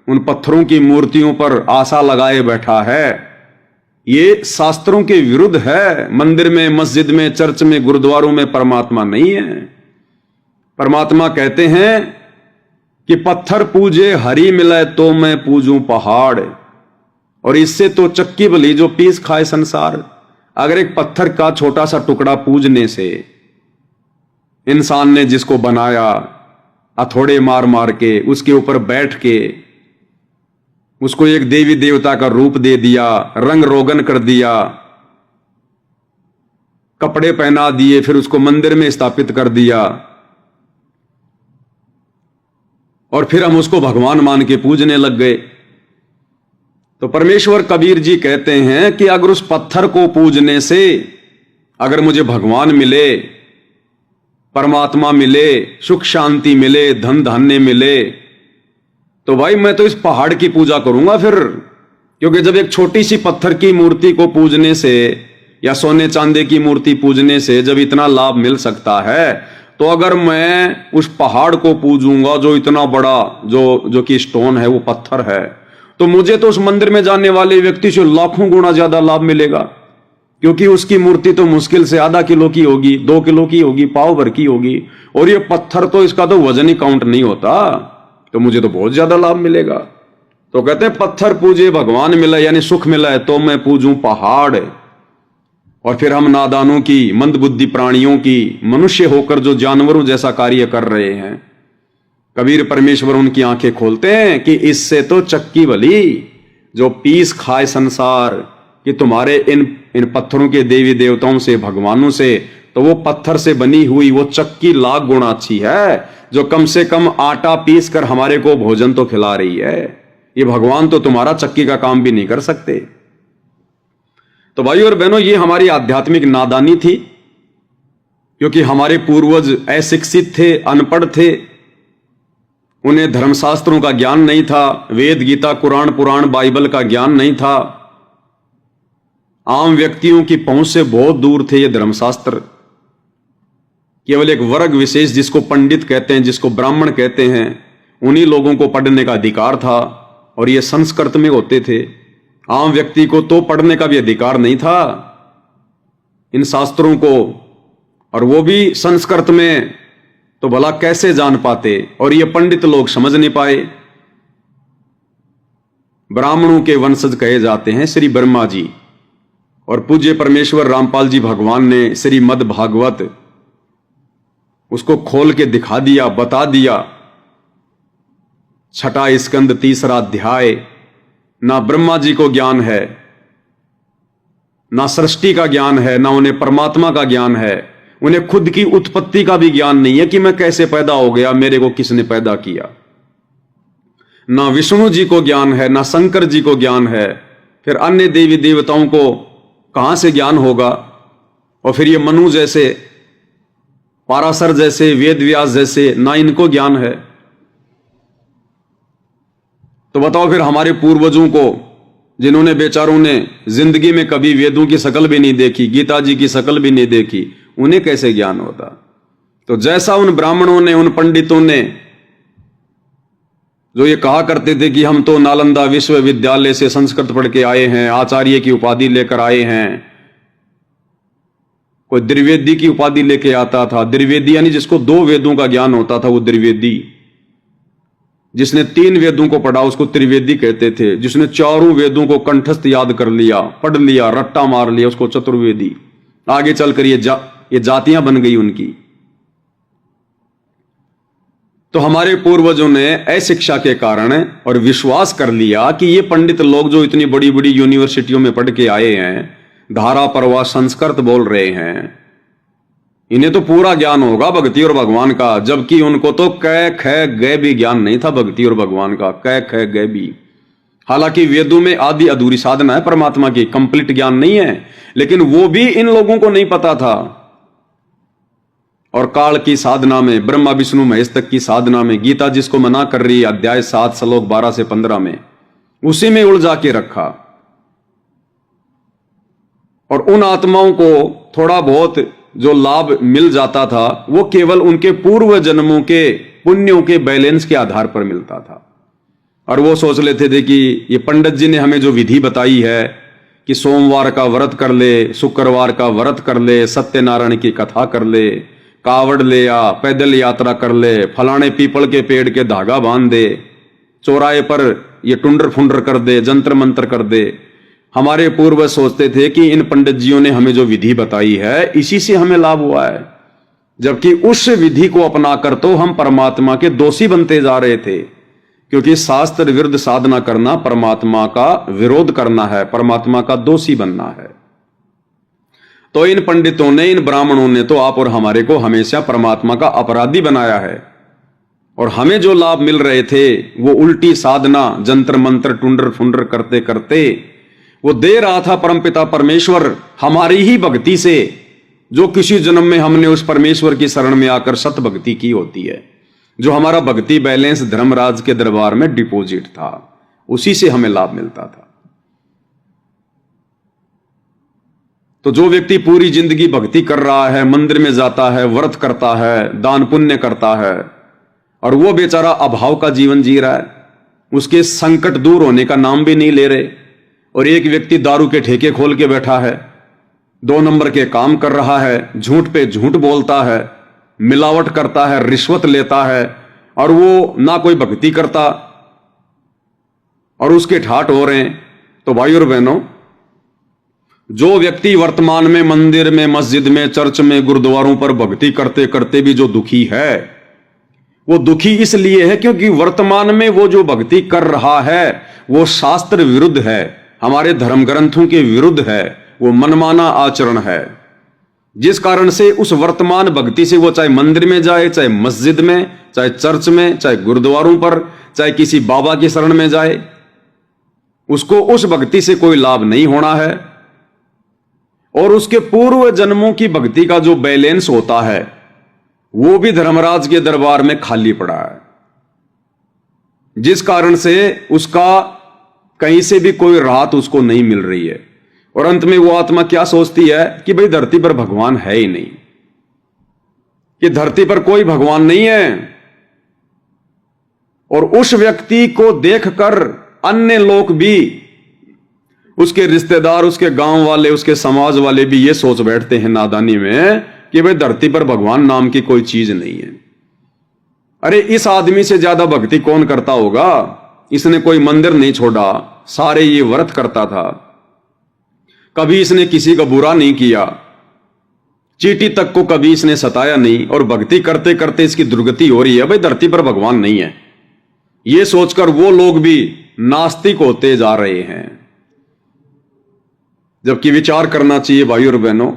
उन पत्थरों की मूर्तियों पर आशा लगाए बैठा है, ये शास्त्रों के विरुद्ध है। मंदिर में, मस्जिद में, चर्च में, गुरुद्वारों में परमात्मा नहीं है। परमात्मा कहते हैं कि पत्थर पूजे हरि मिले तो मैं पूजूं पहाड़, और इससे तो चक्की भली जो पीस खाए संसार। अगर एक पत्थर का छोटा सा टुकड़ा पूजने से इंसान ने जिसको बनाया, हथौड़े मार मार के उसके ऊपर बैठ के उसको एक देवी देवता का रूप दे दिया, रंग रोगन कर दिया, कपड़े पहना दिए, फिर उसको मंदिर में स्थापित कर दिया, और फिर हम उसको भगवान मान के पूजने लग गए। तो परमेश्वर कबीर जी कहते हैं कि अगर उस पत्थर को पूजने से अगर मुझे भगवान मिले, परमात्मा मिले, सुख शांति मिले, धन धान्य मिले, तो भाई मैं तो इस पहाड़ की पूजा करूंगा फिर। क्योंकि जब एक छोटी सी पत्थर की मूर्ति को पूजने से या सोने चांदी की मूर्ति पूजने से जब इतना लाभ मिल सकता है, तो अगर मैं उस पहाड़ को पूजूंगा जो इतना बड़ा, जो कि स्टोन है, वो पत्थर है, तो मुझे तो उस मंदिर में जाने वाले व्यक्ति से लाखों गुना ज्यादा लाभ मिलेगा। क्योंकि उसकी मूर्ति तो मुश्किल से आधा किलो की होगी, 2 किलो की होगी, पाव भर की होगी, और ये पत्थर तो इसका तो वजन ही काउंट नहीं होता, तो मुझे तो बहुत ज्यादा लाभ मिलेगा। तो कहते हैं पत्थर पूजे भगवान मिला, यानी सुख मिला है तो मैं पूजूं पहाड़। और फिर हम नादानों की, मंदबुद्धि प्राणियों की, मनुष्य होकर जो जानवरों जैसा कार्य कर रहे हैं, कबीर परमेश्वर उनकी आंखें खोलते हैं कि इससे तो चक्की भली जो पीस खाए संसार, कि तुम्हारे इन पत्थरों के देवी देवताओं से, भगवानों से, तो वो पत्थर से बनी हुई वो चक्की लाख गुना अच्छी है, जो कम से कम आटा पीस कर हमारे को भोजन तो खिला रही है। ये भगवान तो तुम्हारा चक्की का काम भी नहीं कर सकते। तो भाई और बहनों, ये हमारी आध्यात्मिक नादानी थी, क्योंकि हमारे पूर्वज अशिक्षित थे, अनपढ़ थे, उन्हें धर्मशास्त्रों का ज्ञान नहीं था, वेद, गीता, कुरान, पुराण, बाइबल का ज्ञान नहीं था। आम व्यक्तियों की पहुंच से बहुत दूर थे ये धर्मशास्त्र। केवल एक वर्ग विशेष, जिसको पंडित कहते हैं, जिसको ब्राह्मण कहते हैं, उन्हीं लोगों को पढ़ने का अधिकार था, और ये संस्कृत में होते थे। आम व्यक्ति को तो पढ़ने का भी अधिकार नहीं था इन शास्त्रों को, और वो भी संस्कृत में, तो भला कैसे जान पाते? और ये पंडित लोग समझ नहीं पाए। ब्राह्मणों के वंशज कहे जाते हैं श्री ब्रह्मा जी, और पूज्य परमेश्वर रामपाल जी भगवान ने श्रीमद् भागवत उसको खोल के दिखा दिया, बता दिया। 6वां स्कंद 3रा अध्याय। ना ब्रह्मा जी को ज्ञान है, ना सृष्टि का ज्ञान है, ना उन्हें परमात्मा का ज्ञान है, उन्हें खुद की उत्पत्ति का भी ज्ञान नहीं है कि मैं कैसे पैदा हो गया, मेरे को किसने पैदा किया। ना विष्णु जी को ज्ञान है, ना शंकर जी को ज्ञान है, फिर अन्य देवी देवताओं को कहां से ज्ञान होगा? और फिर ये मनु जैसे, पाराशर जैसे, वेद व्यास जैसे, ना इनको ज्ञान है। तो बताओ फिर हमारे पूर्वजों को, जिन्होंने बेचारों ने जिंदगी में कभी वेदों की शक्ल भी नहीं देखी, गीता जी की शक्ल भी नहीं देखी, उन्हें कैसे ज्ञान होता? तो जैसा उन ब्राह्मणों ने, उन पंडितों ने, जो ये कहा करते थे कि हम तो नालंदा विश्वविद्यालय से संस्कृत पढ़ के आए हैं, आचार्य की उपाधि लेकर आए हैं, कोई द्विवेदी की उपाधि लेके आता था। द्विवेदी यानी जिसको 2 वेदों का ज्ञान होता था, वो द्विवेदी। जिसने 3 वेदों को पढ़ा उसको त्रिवेदी कहते थे। जिसने 4 वेदों को कंठस्थ याद कर लिया, पढ़ लिया, रट्टा मार लिया, उसको चतुर्वेदी। आगे चलकर ये जातियां बन गई उनकी। तो हमारे पूर्वजों ने अशिक्षा के कारण और विश्वास कर लिया कि ये पंडित लोग जो इतनी बड़ी बड़ी यूनिवर्सिटियों में पढ़ के आए हैं, धारा परवा संस्कृत बोल रहे हैं, इन्हें तो पूरा ज्ञान होगा भक्ति और भगवान का। जबकि उनको तो क ख ग भी ज्ञान नहीं था भक्ति और भगवान का, क ख ग भी। हालांकि वेदों में आदि अधूरी साधना है परमात्मा की, कंप्लीट ज्ञान नहीं है, लेकिन वो भी इन लोगों को नहीं पता था। और काल की साधना में, ब्रह्मा विष्णु महेश तक की साधना में, गीता जिसको मना कर रही है अध्याय 7 श्लोक 12 से 15 में, उसी में उलझा के रखा। और उन आत्माओं को थोड़ा बहुत जो लाभ मिल जाता था वो केवल उनके पूर्व जन्मों के पुण्यों के बैलेंस के आधार पर मिलता था। और वो सोच लेते थे कि ये पंडित जी ने हमें जो विधि बताई है कि सोमवार का व्रत कर ले, शुक्रवार का व्रत कर ले, सत्यनारायण की कथा कर ले, कावड़ ले आ, पैदल यात्रा कर ले, फलाने पीपल के पेड़ के धागा बांध दे, चौराहे पर ये टुंडर फुंडर कर दे, जंतर मंत्र कर दे। हमारे पूर्वज सोचते थे कि इन पंडित जियों ने हमें जो विधि बताई है इसी से हमें लाभ हुआ है, जबकि उस विधि को अपनाकर तो हम परमात्मा के दोषी बनते जा रहे थे। क्योंकि शास्त्र विरुद्ध साधना करना परमात्मा का विरोध करना है, परमात्मा का दोषी बनना है। तो इन पंडितों ने, इन ब्राह्मणों ने तो आप और हमारे को हमेशा परमात्मा का अपराधी बनाया है। और हमें जो लाभ मिल रहे थे वो उल्टी साधना, जंतर मंत्र, टुंडर फुंडर करते करते वो दे रहा था परमपिता परमेश्वर हमारी ही भक्ति से, जो किसी जन्म में हमने उस परमेश्वर की शरण में आकर सत भक्ति की होती है, जो हमारा भक्ति बैलेंस धर्मराज के दरबार में डिपॉजिट था, उसी से हमें लाभ मिलता था। तो जो व्यक्ति पूरी जिंदगी भक्ति कर रहा है, मंदिर में जाता है, व्रत करता है, दान पुण्य करता है, और वो बेचारा अभाव का जीवन जी रहा है, उसके संकट दूर होने का नाम भी नहीं ले रहे। और एक व्यक्ति दारू के ठेके खोल के बैठा है, 2 नंबर के काम कर रहा है, झूठ पे झूठ बोलता है, मिलावट करता है, रिश्वत लेता है, और वो ना कोई भक्ति करता, और उसके ठाट हो रहे हैं। तो भाई और बहनों, जो व्यक्ति वर्तमान में मंदिर में, मस्जिद में, चर्च में, गुरुद्वारों पर भक्ति करते करते भी जो दुखी है, वो दुखी इसलिए है क्योंकि वर्तमान में वो जो भक्ति कर रहा है वो शास्त्र विरुद्ध है, हमारे धर्म ग्रंथों के विरुद्ध है, वो मनमाना आचरण है। जिस कारण से उस वर्तमान भक्ति से वो चाहे मंदिर में जाए, चाहे मस्जिद में, चाहे चर्च में, चाहे गुरुद्वारों पर, चाहे किसी बाबा की शरण में जाए, उसको उस भक्ति से कोई लाभ नहीं होना है। और उसके पूर्व जन्मों की भक्ति का जो बैलेंस होता है वो भी धर्मराज के दरबार में खाली पड़ा है, जिस कारण से उसका कहीं से भी कोई राहत उसको नहीं मिल रही है। और अंत में वो आत्मा क्या सोचती है कि भाई धरती पर भगवान है ही नहीं, कि धरती पर कोई भगवान नहीं है। और उस व्यक्ति को देखकर अन्य लोग भी, उसके रिश्तेदार, उसके गांव वाले, उसके समाज वाले भी ये सोच बैठते हैं नादानी में कि भाई धरती पर भगवान नाम की कोई चीज नहीं है। अरे इस आदमी से ज्यादा भक्ति कौन करता होगा? इसने कोई मंदिर नहीं छोड़ा, सारे ये व्रत करता था, कभी इसने किसी का बुरा नहीं किया, चींटी तक को कभी इसने सताया नहीं, और भक्ति करते करते इसकी दुर्गति हो रही है, भाई धरती पर भगवान नहीं है। ये सोचकर वो लोग भी नास्तिक होते जा रहे हैं। जबकि विचार करना चाहिए भाई और बहनों,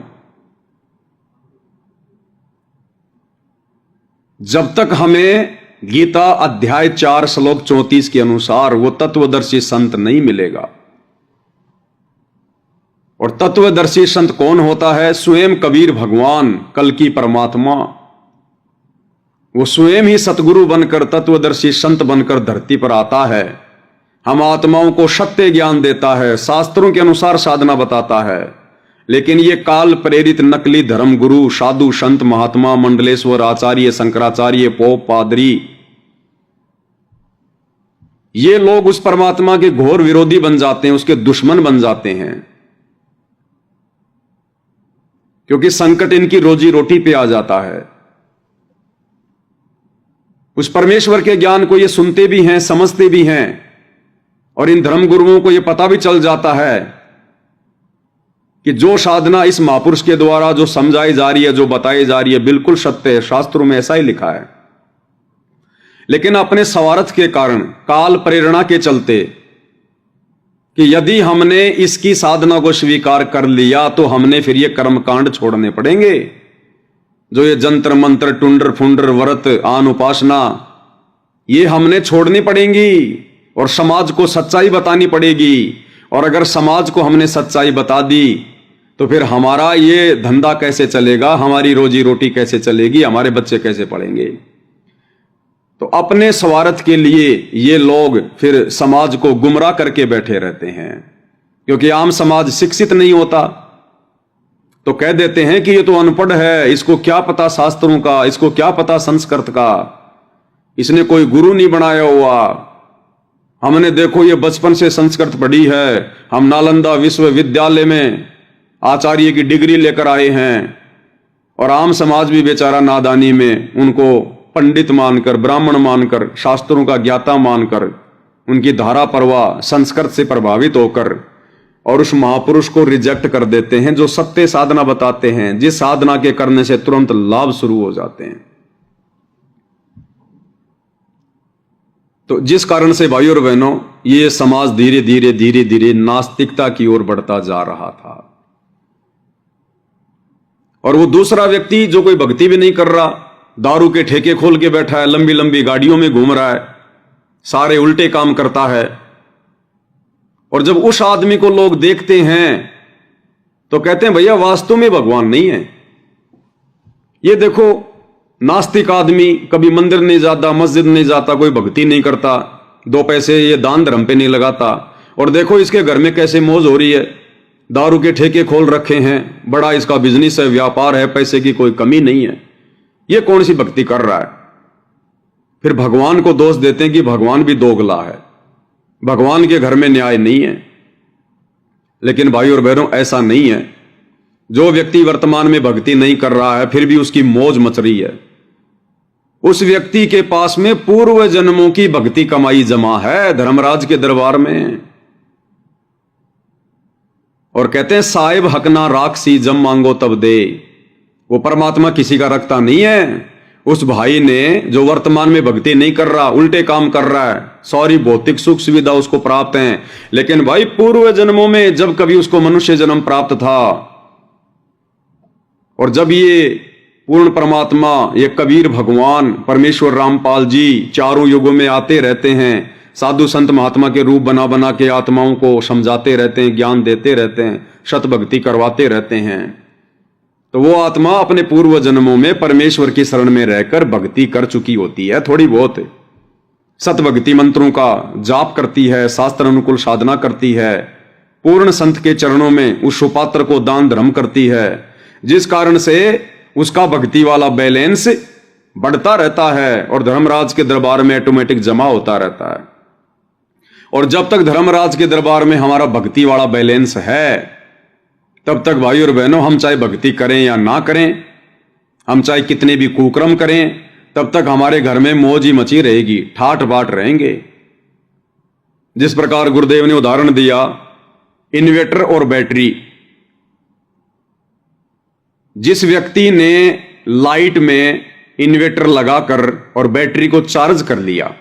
जब तक हमें गीता अध्याय 4 श्लोक 34 के अनुसार वो तत्वदर्शी संत नहीं मिलेगा। और तत्वदर्शी संत कौन होता है? स्वयं कबीर भगवान, कल की परमात्मा। वो स्वयं ही सतगुरु बनकर, तत्वदर्शी संत बनकर धरती पर आता है, हम आत्माओं को सत्य ज्ञान देता है, शास्त्रों के अनुसार साधना बताता है। लेकिन ये काल प्रेरित नकली धर्म गुरु, साधु, संत, महात्मा, मंडलेश्वर, आचार्य, शंकराचार्य, पोप, पादरी, ये लोग उस परमात्मा के घोर विरोधी बन जाते हैं, उसके दुश्मन बन जाते हैं, क्योंकि संकट इनकी रोजी रोटी पे आ जाता है। उस परमेश्वर के ज्ञान को ये सुनते भी हैं, समझते भी हैं, और इन धर्म गुरुओं को ये पता भी चल जाता है कि जो साधना इस महापुरुष के द्वारा जो समझाई जा रही है, जो बताई जा रही है, बिल्कुल सत्य है, शास्त्रों में ऐसा ही लिखा है। लेकिन अपने स्वार्थ के कारण, काल प्रेरणा के चलते, कि यदि हमने इसकी साधना को स्वीकार कर लिया तो हमने फिर ये कर्मकांड छोड़ने पड़ेंगे, जो ये जंतर मंत्र, टुंडर फुंडर, व्रत, आन, उपासना, ये हमने छोड़नी पड़ेंगी, और समाज को सच्चाई बतानी पड़ेगी। और अगर समाज को हमने सच्चाई बता दी तो फिर हमारा ये धंधा कैसे चलेगा, हमारी रोजी रोटी कैसे चलेगी, हमारे बच्चे कैसे पढ़ेंगे। तो अपने स्वार्थ के लिए ये लोग फिर समाज को गुमराह करके बैठे रहते हैं, क्योंकि आम समाज शिक्षित नहीं होता, तो कह देते हैं कि ये तो अनपढ़ है, इसको क्या पता शास्त्रों का, इसको क्या पता संस्कृत का, इसने कोई गुरु नहीं बनाया हुआ, हमने देखो ये बचपन से संस्कृत पढ़ी है, हम नालंदा विश्वविद्यालय में आचार्य की डिग्री लेकर आए हैं। और आम समाज भी बेचारा नादानी में उनको पंडित मानकर, ब्राह्मण मानकर, शास्त्रों का ज्ञाता मानकर, उनकी धारा प्रवाह संस्कृत से प्रभावित होकर और उस महापुरुष को रिजेक्ट कर देते हैं, जो सत्य साधना बताते हैं, जिस साधना के करने से तुरंत लाभ शुरू हो जाते हैं। तो जिस कारण से भाई और बहनों, ये समाज धीरे धीरे धीरे धीरे नास्तिकता की ओर बढ़ता जा रहा था। और वो दूसरा व्यक्ति जो कोई भक्ति भी नहीं कर रहा, दारू के ठेके खोल के बैठा है, लंबी लंबी गाड़ियों में घूम रहा है, सारे उल्टे काम करता है, और जब उस आदमी को लोग देखते हैं तो कहते हैं भैया वास्तव में भगवान नहीं है। ये देखो, नास्तिक आदमी कभी मंदिर नहीं जाता, मस्जिद नहीं जाता, कोई भक्ति नहीं करता, 2 पैसे ये दान धर्म पे नहीं लगाता, और देखो इसके घर में कैसे मौज हो रही है, दारू के ठेके खोल रखे हैं, बड़ा इसका बिजनेस है, व्यापार है, पैसे की कोई कमी नहीं है। ये कौन सी भक्ति कर रहा है? फिर भगवान को दोष देते हैं कि भगवान भी दोगला है, भगवान के घर में न्याय नहीं है। लेकिन भाई और बहनों, ऐसा नहीं है। जो व्यक्ति वर्तमान में भक्ति नहीं कर रहा है फिर भी उसकी मौज मच रही है, उस व्यक्ति के पास में पूर्व जन्मों की भक्ति कमाई जमा है धर्मराज के दरबार में। और कहते हैं साहिब हकना राखसी जब मांगो तब दे। वो परमात्मा किसी का रखता नहीं है। उस भाई ने जो वर्तमान में भक्ति नहीं कर रहा, उल्टे काम कर रहा है, सॉरी भौतिक सुख सुविधा उसको प्राप्त है, लेकिन भाई पूर्व जन्मों में जब कभी उसको मनुष्य जन्म प्राप्त था, और जब ये पूर्ण परमात्मा, ये कबीर भगवान, परमेश्वर रामपाल जी चारों युगों में आते रहते हैं, साधु संत महात्मा के रूप बना बना के आत्माओं को समझाते रहते हैं, ज्ञान देते रहते हैं, सत भक्ति करवाते रहते हैं, तो वो आत्मा अपने पूर्व जन्मों में परमेश्वर की शरण में रहकर भक्ति कर चुकी होती है, थोड़ी बहुत सत भक्ति मंत्रों का जाप करती है, शास्त्र अनुकूल साधना करती है, पूर्ण संत के चरणों में उस सुपात्र को दान धर्म करती है, जिस कारण से उसका भक्ति वाला बैलेंस बढ़ता रहता है और धर्मराज के दरबार में ऑटोमेटिक जमा होता रहता है। और जब तक धर्मराज के दरबार में हमारा भक्ति वाला बैलेंस है, तब तक भाई और बहनों, हम चाहे भक्ति करें या ना करें, हम चाहे कितने भी कुकर्म करें, तब तक हमारे घर में मौज ही मची रहेगी, ठाट बाट रहेंगे। जिस प्रकार गुरुदेव ने उदाहरण दिया इन्वर्टर और बैटरी, जिस व्यक्ति ने लाइट में इन्वर्टर लगाकर और बैटरी को चार्ज कर लिया,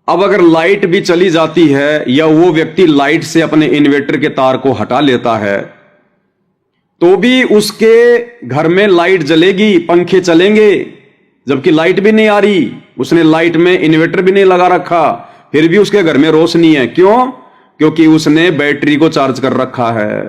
अब अगर लाइट भी चली जाती है या वो व्यक्ति लाइट से अपने इन्वर्टर के तार को हटा लेता है, तो भी उसके घर में लाइट जलेगी, पंखे चलेंगे, जबकि लाइट भी नहीं आ रही, उसने लाइट में इन्वर्टर भी नहीं लगा रखा, फिर भी उसके घर में रोशनी है। क्यों? क्योंकि उसने बैटरी को चार्ज कर रखा है।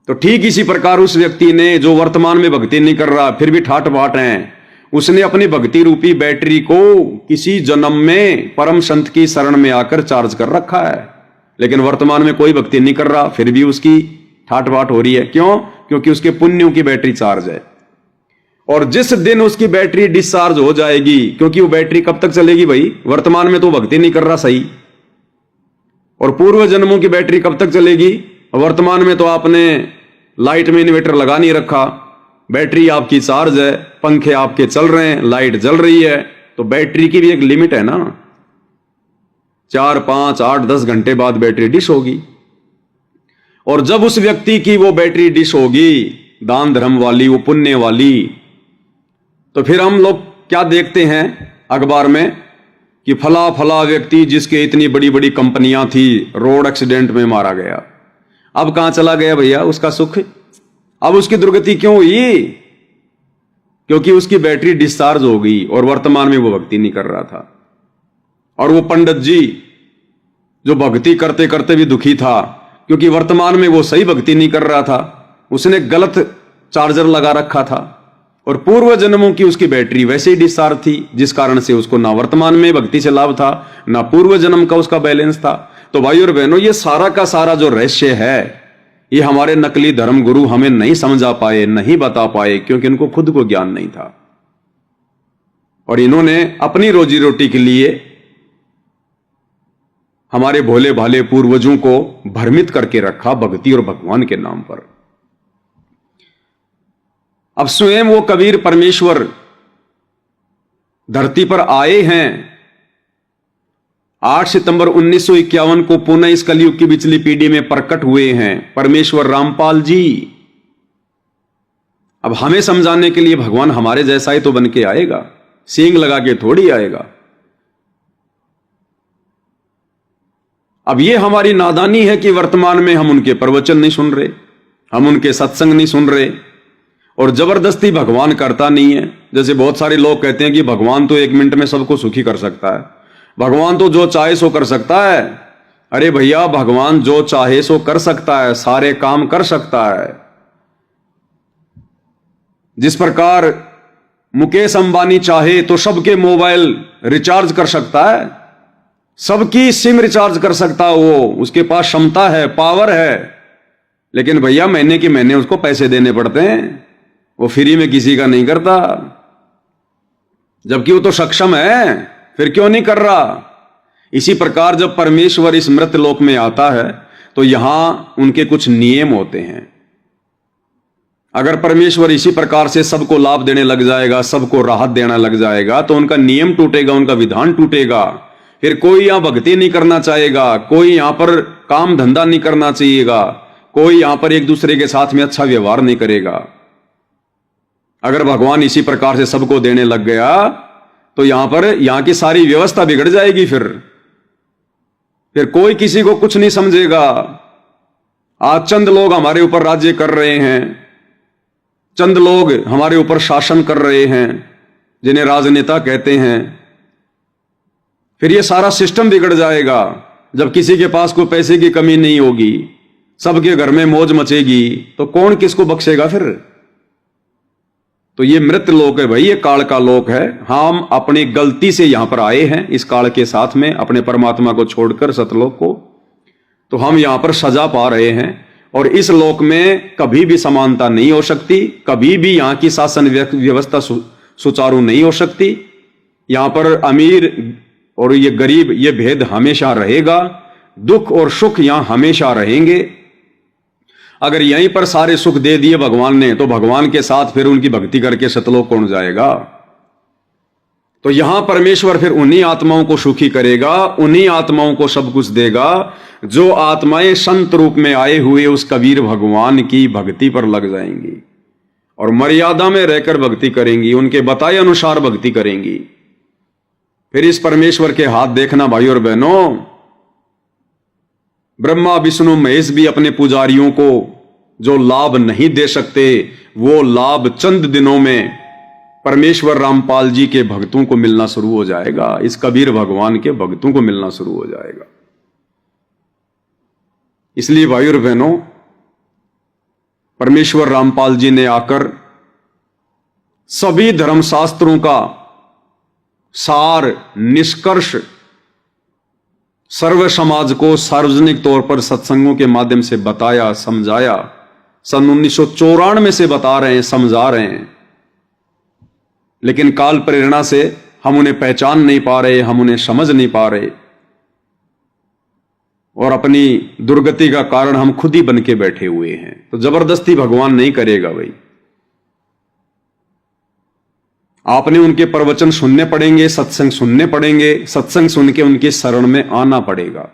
तो ठीक इसी प्रकार उस व्यक्ति ने जो वर्तमान में भक्ति नहीं कर रहा फिर भी ठाट बाट है, उसने अपनी भक्ति रूपी बैटरी को किसी जन्म में परम संत की शरण में आकर चार्ज कर रखा है, लेकिन वर्तमान में कोई भक्ति नहीं कर रहा, फिर भी उसकी ठाट बाट हो रही है। क्यों? क्योंकि उसके पुण्यों की बैटरी चार्ज है। और जिस दिन उसकी बैटरी डिस्चार्ज हो जाएगी, क्योंकि वो बैटरी कब तक चलेगी भाई, वर्तमान में तो भक्ति नहीं कर रहा सही, और पूर्व जन्मों की बैटरी कब तक चलेगी, वर्तमान में तो आपने लाइट में इन्वर्टर लगा नहीं रखा, बैटरी आपकी चार्ज है, पंखे आपके चल रहे हैं, लाइट जल रही है, तो बैटरी की भी एक लिमिट है ना, 4, 5, 8, 10 घंटे बाद बैटरी डिश होगी। और जब उस व्यक्ति की वो बैटरी डिश होगी, दान धर्म वाली, वो पुण्य वाली, तो फिर हम लोग क्या देखते हैं अखबार में कि फला फला व्यक्ति जिसके इतनी बड़ी बड़ी कंपनियां थी रोड एक्सीडेंट में मारा गया। अब कहां चला गया भैया उसका सुख? अब उसकी दुर्गति क्यों हुई? क्योंकि उसकी बैटरी डिस्चार्ज हो गई और वर्तमान में वो भक्ति नहीं कर रहा था। और वो पंडित जी जो भक्ति करते करते भी दुखी था, क्योंकि वर्तमान में वो सही भक्ति नहीं कर रहा था, उसने गलत चार्जर लगा रखा था, और पूर्व जन्मों की उसकी बैटरी वैसे ही डिस्चार्ज थी, जिस कारण से उसको ना वर्तमान में भक्ति से लाभ था, ना पूर्व जन्म का उसका बैलेंस था। तो भाई और बहनों, ये सारा का सारा जो रहस्य है, ये हमारे नकली धर्म गुरु हमें नहीं समझा पाए, नहीं बता पाए, क्योंकि इनको खुद को ज्ञान नहीं था, और इन्होंने अपनी रोजी रोटी के लिए हमारे भोले भाले पूर्वजों को भ्रमित करके रखा भक्ति और भगवान के नाम पर। अब स्वयं वो कबीर परमेश्वर धरती पर आए हैं। 8 सितंबर 1951 को पुनः इस कलयुग की पिछली पीढ़ी में प्रकट हुए हैं परमेश्वर रामपाल जी। अब हमें समझाने के लिए भगवान हमारे जैसा ही तो बन के आएगा, सींग लगा के थोड़ी आएगा। अब ये हमारी नादानी है कि वर्तमान में हम उनके प्रवचन नहीं सुन रहे, हम उनके सत्संग नहीं सुन रहे, और जबरदस्ती भगवान करता नहीं है। जैसे बहुत सारे लोग कहते हैं कि भगवान तो 1 मिनट में सबको सुखी कर सकता है, भगवान तो जो चाहे सो कर सकता है। अरे भैया, भगवान जो चाहे सो कर सकता है, सारे काम कर सकता है। जिस प्रकार मुकेश अंबानी चाहे तो सबके मोबाइल रिचार्ज कर सकता है, सबकी सिम रिचार्ज कर सकता है, वो उसके पास क्षमता है, पावर है। लेकिन भैया महीने के महीने उसको पैसे देने पड़ते हैं, वो फ्री में किसी का नहीं करता। जबकि वो तो सक्षम है, फिर क्यों नहीं कर रहा? इसी प्रकार जब परमेश्वर इस मृत लोक में आता है तो यहां उनके कुछ नियम होते हैं। अगर परमेश्वर इसी प्रकार से सबको लाभ देने लग जाएगा, सबको राहत देना लग जाएगा, तो उनका नियम टूटेगा, उनका विधान टूटेगा। फिर कोई यहां भक्ति नहीं करना चाहेगा, कोई यहां पर काम धंधा नहीं करना चाहिएगा, कोई यहां पर एक दूसरे के साथ में अच्छा व्यवहार नहीं करेगा। अगर भगवान इसी प्रकार से सबको देने लग गया तो यहां की सारी व्यवस्था बिगड़ जाएगी। फिर कोई किसी को कुछ नहीं समझेगा। आज चंद लोग हमारे ऊपर राज्य कर रहे हैं, चंद लोग हमारे ऊपर शासन कर रहे हैं, जिन्हें राजनेता कहते हैं। फिर ये सारा सिस्टम बिगड़ जाएगा। जब किसी के पास कोई पैसे की कमी नहीं होगी, सबके घर में मौज मचेगी, तो कौन किसको बख्शेगा फिर? तो ये मृत लोक है भाई, ये काल का लोक है। हम अपनी गलती से यहां पर आए हैं इस काल के साथ में, अपने परमात्मा को छोड़कर सतलोक को, तो हम यहां पर सजा पा रहे हैं। और इस लोक में कभी भी समानता नहीं हो सकती, कभी भी यहां की शासन व्यवस्था सुचारू नहीं हो सकती। यहां पर अमीर और ये गरीब, ये भेद हमेशा रहेगा। दुख और सुख यहां हमेशा रहेंगे। अगर यहीं पर सारे सुख दे दिए भगवान ने, तो भगवान के साथ फिर उनकी भक्ति करके सतलोक कौन जाएगा? तो यहां परमेश्वर फिर उन्हीं आत्माओं को सुखी करेगा, उन्हीं आत्माओं को सब कुछ देगा जो आत्माएं संत रूप में आए हुए उस कबीर भगवान की भक्ति पर लग जाएंगी और मर्यादा में रहकर भक्ति करेंगी, उनके बताए अनुसार भक्ति करेंगी। फिर इस परमेश्वर के हाथ देखना भाई और बहनों, ब्रह्मा विष्णु महेश भी अपने पुजारियों को जो लाभ नहीं दे सकते, वो लाभ चंद दिनों में परमेश्वर रामपाल जी के भक्तों को मिलना शुरू हो जाएगा, इस कबीर भगवान के भक्तों को मिलना शुरू हो जाएगा। इसलिए भाइयों और बहनों, परमेश्वर रामपाल जी ने आकर सभी धर्मशास्त्रों का सार निष्कर्ष सर्व समाज को सार्वजनिक तौर पर सत्संगों के माध्यम से बताया, समझाया। सन 1994 से बता रहे हैं, समझा रहे हैं, लेकिन काल प्रेरणा से हम उन्हें पहचान नहीं पा रहे, हम उन्हें समझ नहीं पा रहे, और अपनी दुर्गति का कारण हम खुद ही बन के बैठे हुए हैं। तो जबरदस्ती भगवान नहीं करेगा भाई, आपने उनके प्रवचन सुनने पड़ेंगे, सत्संग सुनने पड़ेंगे, सत्संग सुन के उनकी शरण में आना पड़ेगा।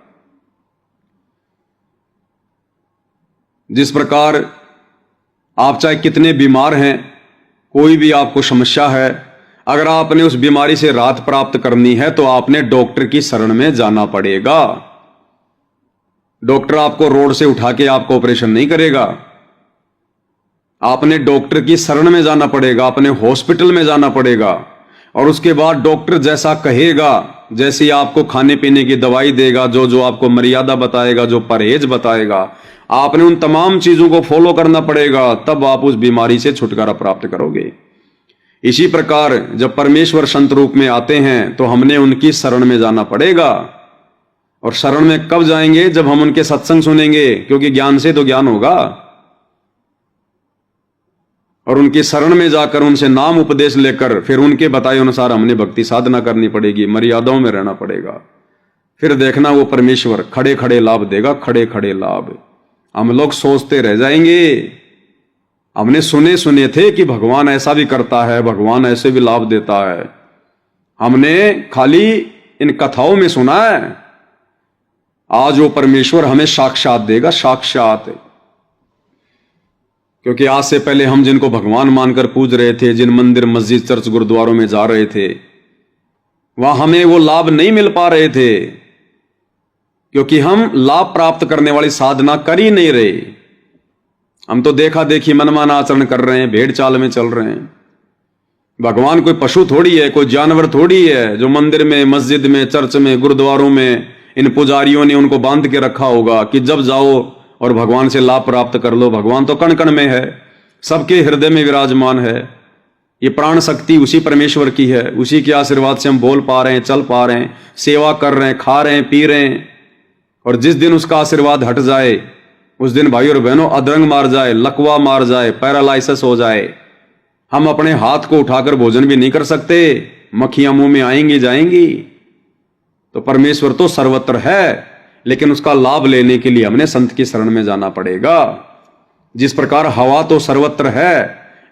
जिस प्रकार आप चाहे कितने बीमार हैं, कोई भी आपको समस्या है, अगर आपने उस बीमारी से राहत प्राप्त करनी है तो आपने डॉक्टर की शरण में जाना पड़ेगा। डॉक्टर आपको रोड से उठा के आपको ऑपरेशन नहीं करेगा, आपने डॉक्टर की शरण में जाना पड़ेगा, अपने हॉस्पिटल में जाना पड़ेगा, और उसके बाद डॉक्टर जैसा कहेगा, जैसी आपको खाने पीने की दवाई देगा, जो जो आपको मर्यादा बताएगा, जो परहेज बताएगा, आपने उन तमाम चीजों को फॉलो करना पड़ेगा, तब आप उस बीमारी से छुटकारा प्राप्त करोगे। इसी प्रकार जब परमेश्वर संत रूप में आते हैं तो हमने उनकी शरण में जाना पड़ेगा। और शरण में कब जाएंगे? जब हम उनके सत्संग सुनेंगे, क्योंकि ज्ञान से तो ज्ञान होगा। और उनकी शरण में जाकर उनसे नाम उपदेश लेकर फिर उनके बताए अनुसार हमने भक्ति साधना करनी पड़ेगी, मर्यादाओं में रहना पड़ेगा। फिर देखना वो परमेश्वर खड़े खड़े लाभ देगा, खड़े खड़े लाभ। हम लोग सोचते रह जाएंगे, हमने सुने सुने थे कि भगवान ऐसा भी करता है, भगवान ऐसे भी लाभ देता है, हमने खाली इन कथाओं में सुना है। आज वो परमेश्वर हमें साक्षात देगा, साक्षात। क्योंकि आज से पहले हम जिनको भगवान मानकर पूज रहे थे, जिन मंदिर मस्जिद चर्च गुरुद्वारों में जा रहे थे, वहां हमें वो लाभ नहीं मिल पा रहे थे, क्योंकि हम लाभ प्राप्त करने वाली साधना कर ही नहीं रहे। हम तो देखा देखी मनमाना आचरण कर रहे हैं, भेड़ चाल में चल रहे हैं। भगवान कोई पशु थोड़ी है, कोई जानवर थोड़ी है जो मंदिर में, मस्जिद में, चर्च में, गुरुद्वारों में इन पुजारियों ने उनको बांध के रखा होगा कि जब जाओ और भगवान से लाभ प्राप्त कर लो। भगवान तो कण कण में है, सबके हृदय में विराजमान है। ये प्राण शक्ति उसी परमेश्वर की है, उसी के आशीर्वाद से हम बोल पा रहे हैं, चल पा रहे हैं, सेवा कर रहे हैं, खा रहे हैं, पी रहे हैं। और जिस दिन उसका आशीर्वाद हट जाए, उस दिन भाई और बहनों अधरंग मार जाए, लकवा मार जाए, पैरालाइसिस हो जाए, हम अपने हाथ को उठाकर भोजन भी नहीं कर सकते, मक्खियां मुंह में आएंगी जाएंगी। तो परमेश्वर तो सर्वत्र है, लेकिन उसका लाभ लेने के लिए हमने संत की शरण में जाना पड़ेगा। जिस प्रकार हवा तो सर्वत्र है,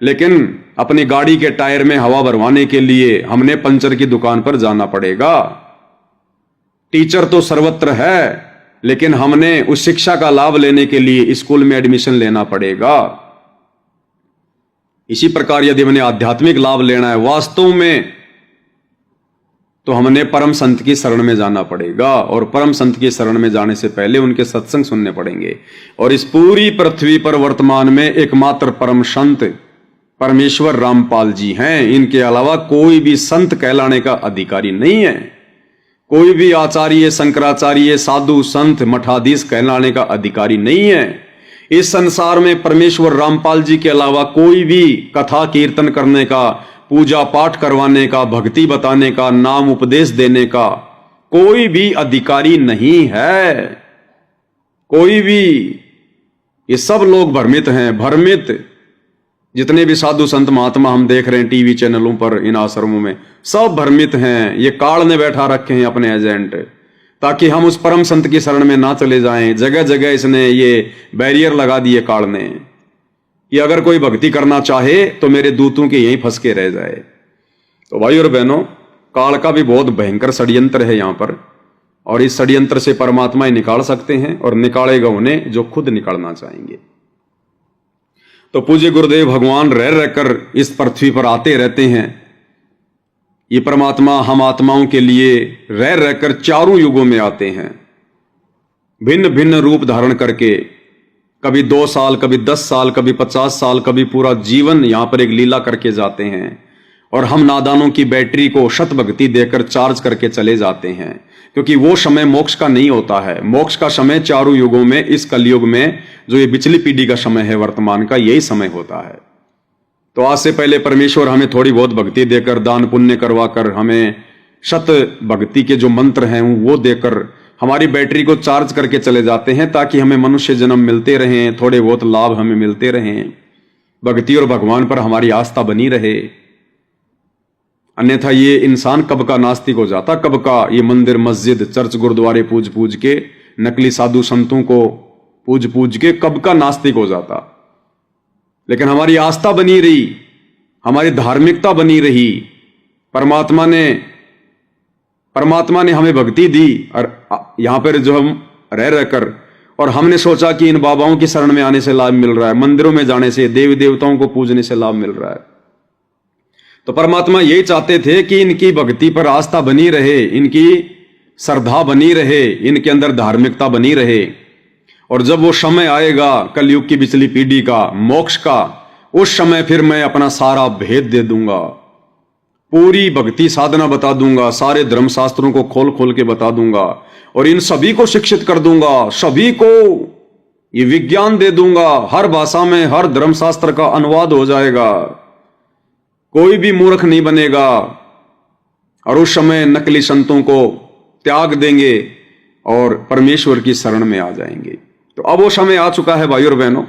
लेकिन अपनी गाड़ी के टायर में हवा भरवाने के लिए हमने पंचर की दुकान पर जाना पड़ेगा। टीचर तो सर्वत्र है, लेकिन हमने उस शिक्षा का लाभ लेने के लिए स्कूल में एडमिशन लेना पड़ेगा। इसी प्रकार यदि हमने आध्यात्मिक लाभ लेना है वास्तव में, तो हमने परम संत की शरण में जाना पड़ेगा। और परम संत की शरण में जाने से पहले उनके सत्संग सुनने पड़ेंगे। और इस पूरी पृथ्वी पर वर्तमान में एकमात्र परम संत परमेश्वर रामपाल जी हैं। इनके अलावा कोई भी संत कहलाने का अधिकारी नहीं है। कोई भी आचार्य, शंकराचार्य, साधु, संत, मठाधीश कहलाने का अधिकारी नहीं है। इस संसार में परमेश्वर रामपाल जी के अलावा कोई भी कथा कीर्तन करने का, पूजा पाठ करवाने का, भक्ति बताने का, नाम उपदेश देने का कोई भी अधिकारी नहीं है। कोई भी। ये सब लोग भ्रमित हैं, भ्रमित। जितने भी साधु संत महात्मा हम देख रहे हैं टीवी चैनलों पर, इन आश्रमों में, सब भ्रमित हैं। ये काल ने बैठा रखे हैं अपने एजेंट, ताकि हम उस परम संत की शरण में ना चले जाएं। जगह जगह इसने ये बैरियर लगा दिए काल ने कि अगर कोई भक्ति करना चाहे तो मेरे दूतों के यहीं फंस के रह जाए। तो भाई और बहनों, काल का भी बहुत भयंकर षड्यंत्र है यहाँ पर, और इस षड्यंत्र से परमात्मा ही निकाल सकते हैं, और निकालेगा उन्हें जो खुद निकालना चाहेंगे। तो पूज्य गुरुदेव भगवान रह रहकर इस पृथ्वी पर आते रहते हैं। ये परमात्मा हम आत्माओं के लिए रह रहकर चारों युगों में आते हैं, भिन्न भिन्न रूप धारण करके। कभी 2 साल, कभी 10 साल, कभी 50 साल, कभी पूरा जीवन यहां पर एक लीला करके जाते हैं। और हम नादानों की बैटरी को शत भक्ति देकर चार्ज करके चले जाते हैं, क्योंकि वो समय मोक्ष का नहीं होता है। मोक्ष का समय चारों युगों में, इस कलयुग में जो ये पिछली पीढ़ी का समय है वर्तमान का, यही समय होता है। तो आज से पहले परमेश्वर हमें थोड़ी बहुत भक्ति देकर, दान पुण्य करवा कर, हमें शत भक्ति के जो मंत्र हैं वो देकर हमारी बैटरी को चार्ज करके चले जाते हैं, ताकि हमें मनुष्य जन्म मिलते रहें, थोड़े बहुत लाभ हमें मिलते रहें, भक्ति और भगवान पर हमारी आस्था बनी रहे। अन्यथा ये इंसान कब का नास्तिक हो जाता, कब का ये मंदिर मस्जिद चर्च गुरुद्वारे पूज पूज के, नकली साधु संतों को पूज पूज के कब का नास्तिक हो जाता। लेकिन हमारी आस्था बनी रही, हमारी धार्मिकता बनी रही, परमात्मा ने हमें भक्ति दी। और यहां पर जो हम रह रहकर, और हमने सोचा कि इन बाबाओं की शरण में आने से लाभ मिल रहा है, मंदिरों में जाने से, देवी देवताओं को पूजने से लाभ मिल रहा है। तो परमात्मा यही चाहते थे कि इनकी भक्ति पर आस्था बनी रहे, इनकी श्रद्धा बनी रहे, इनके अंदर धार्मिकता बनी रहे। और जब वो समय आएगा कलयुग की पिछली पीढ़ी का, मोक्ष का, उस समय फिर मैं अपना सारा भेद दे दूंगा, पूरी भक्ति साधना बता दूंगा, सारे धर्मशास्त्रों को खोल खोल के बता दूंगा, और इन सभी को शिक्षित कर दूंगा, सभी को ये विज्ञान दे दूंगा। हर भाषा में हर धर्मशास्त्र का अनुवाद हो जाएगा, कोई भी मूर्ख नहीं बनेगा। और उस समय नकली संतों को त्याग देंगे और परमेश्वर की शरण में आ जाएंगे। तो अब वो समय आ चुका है भाइयों और बहनों।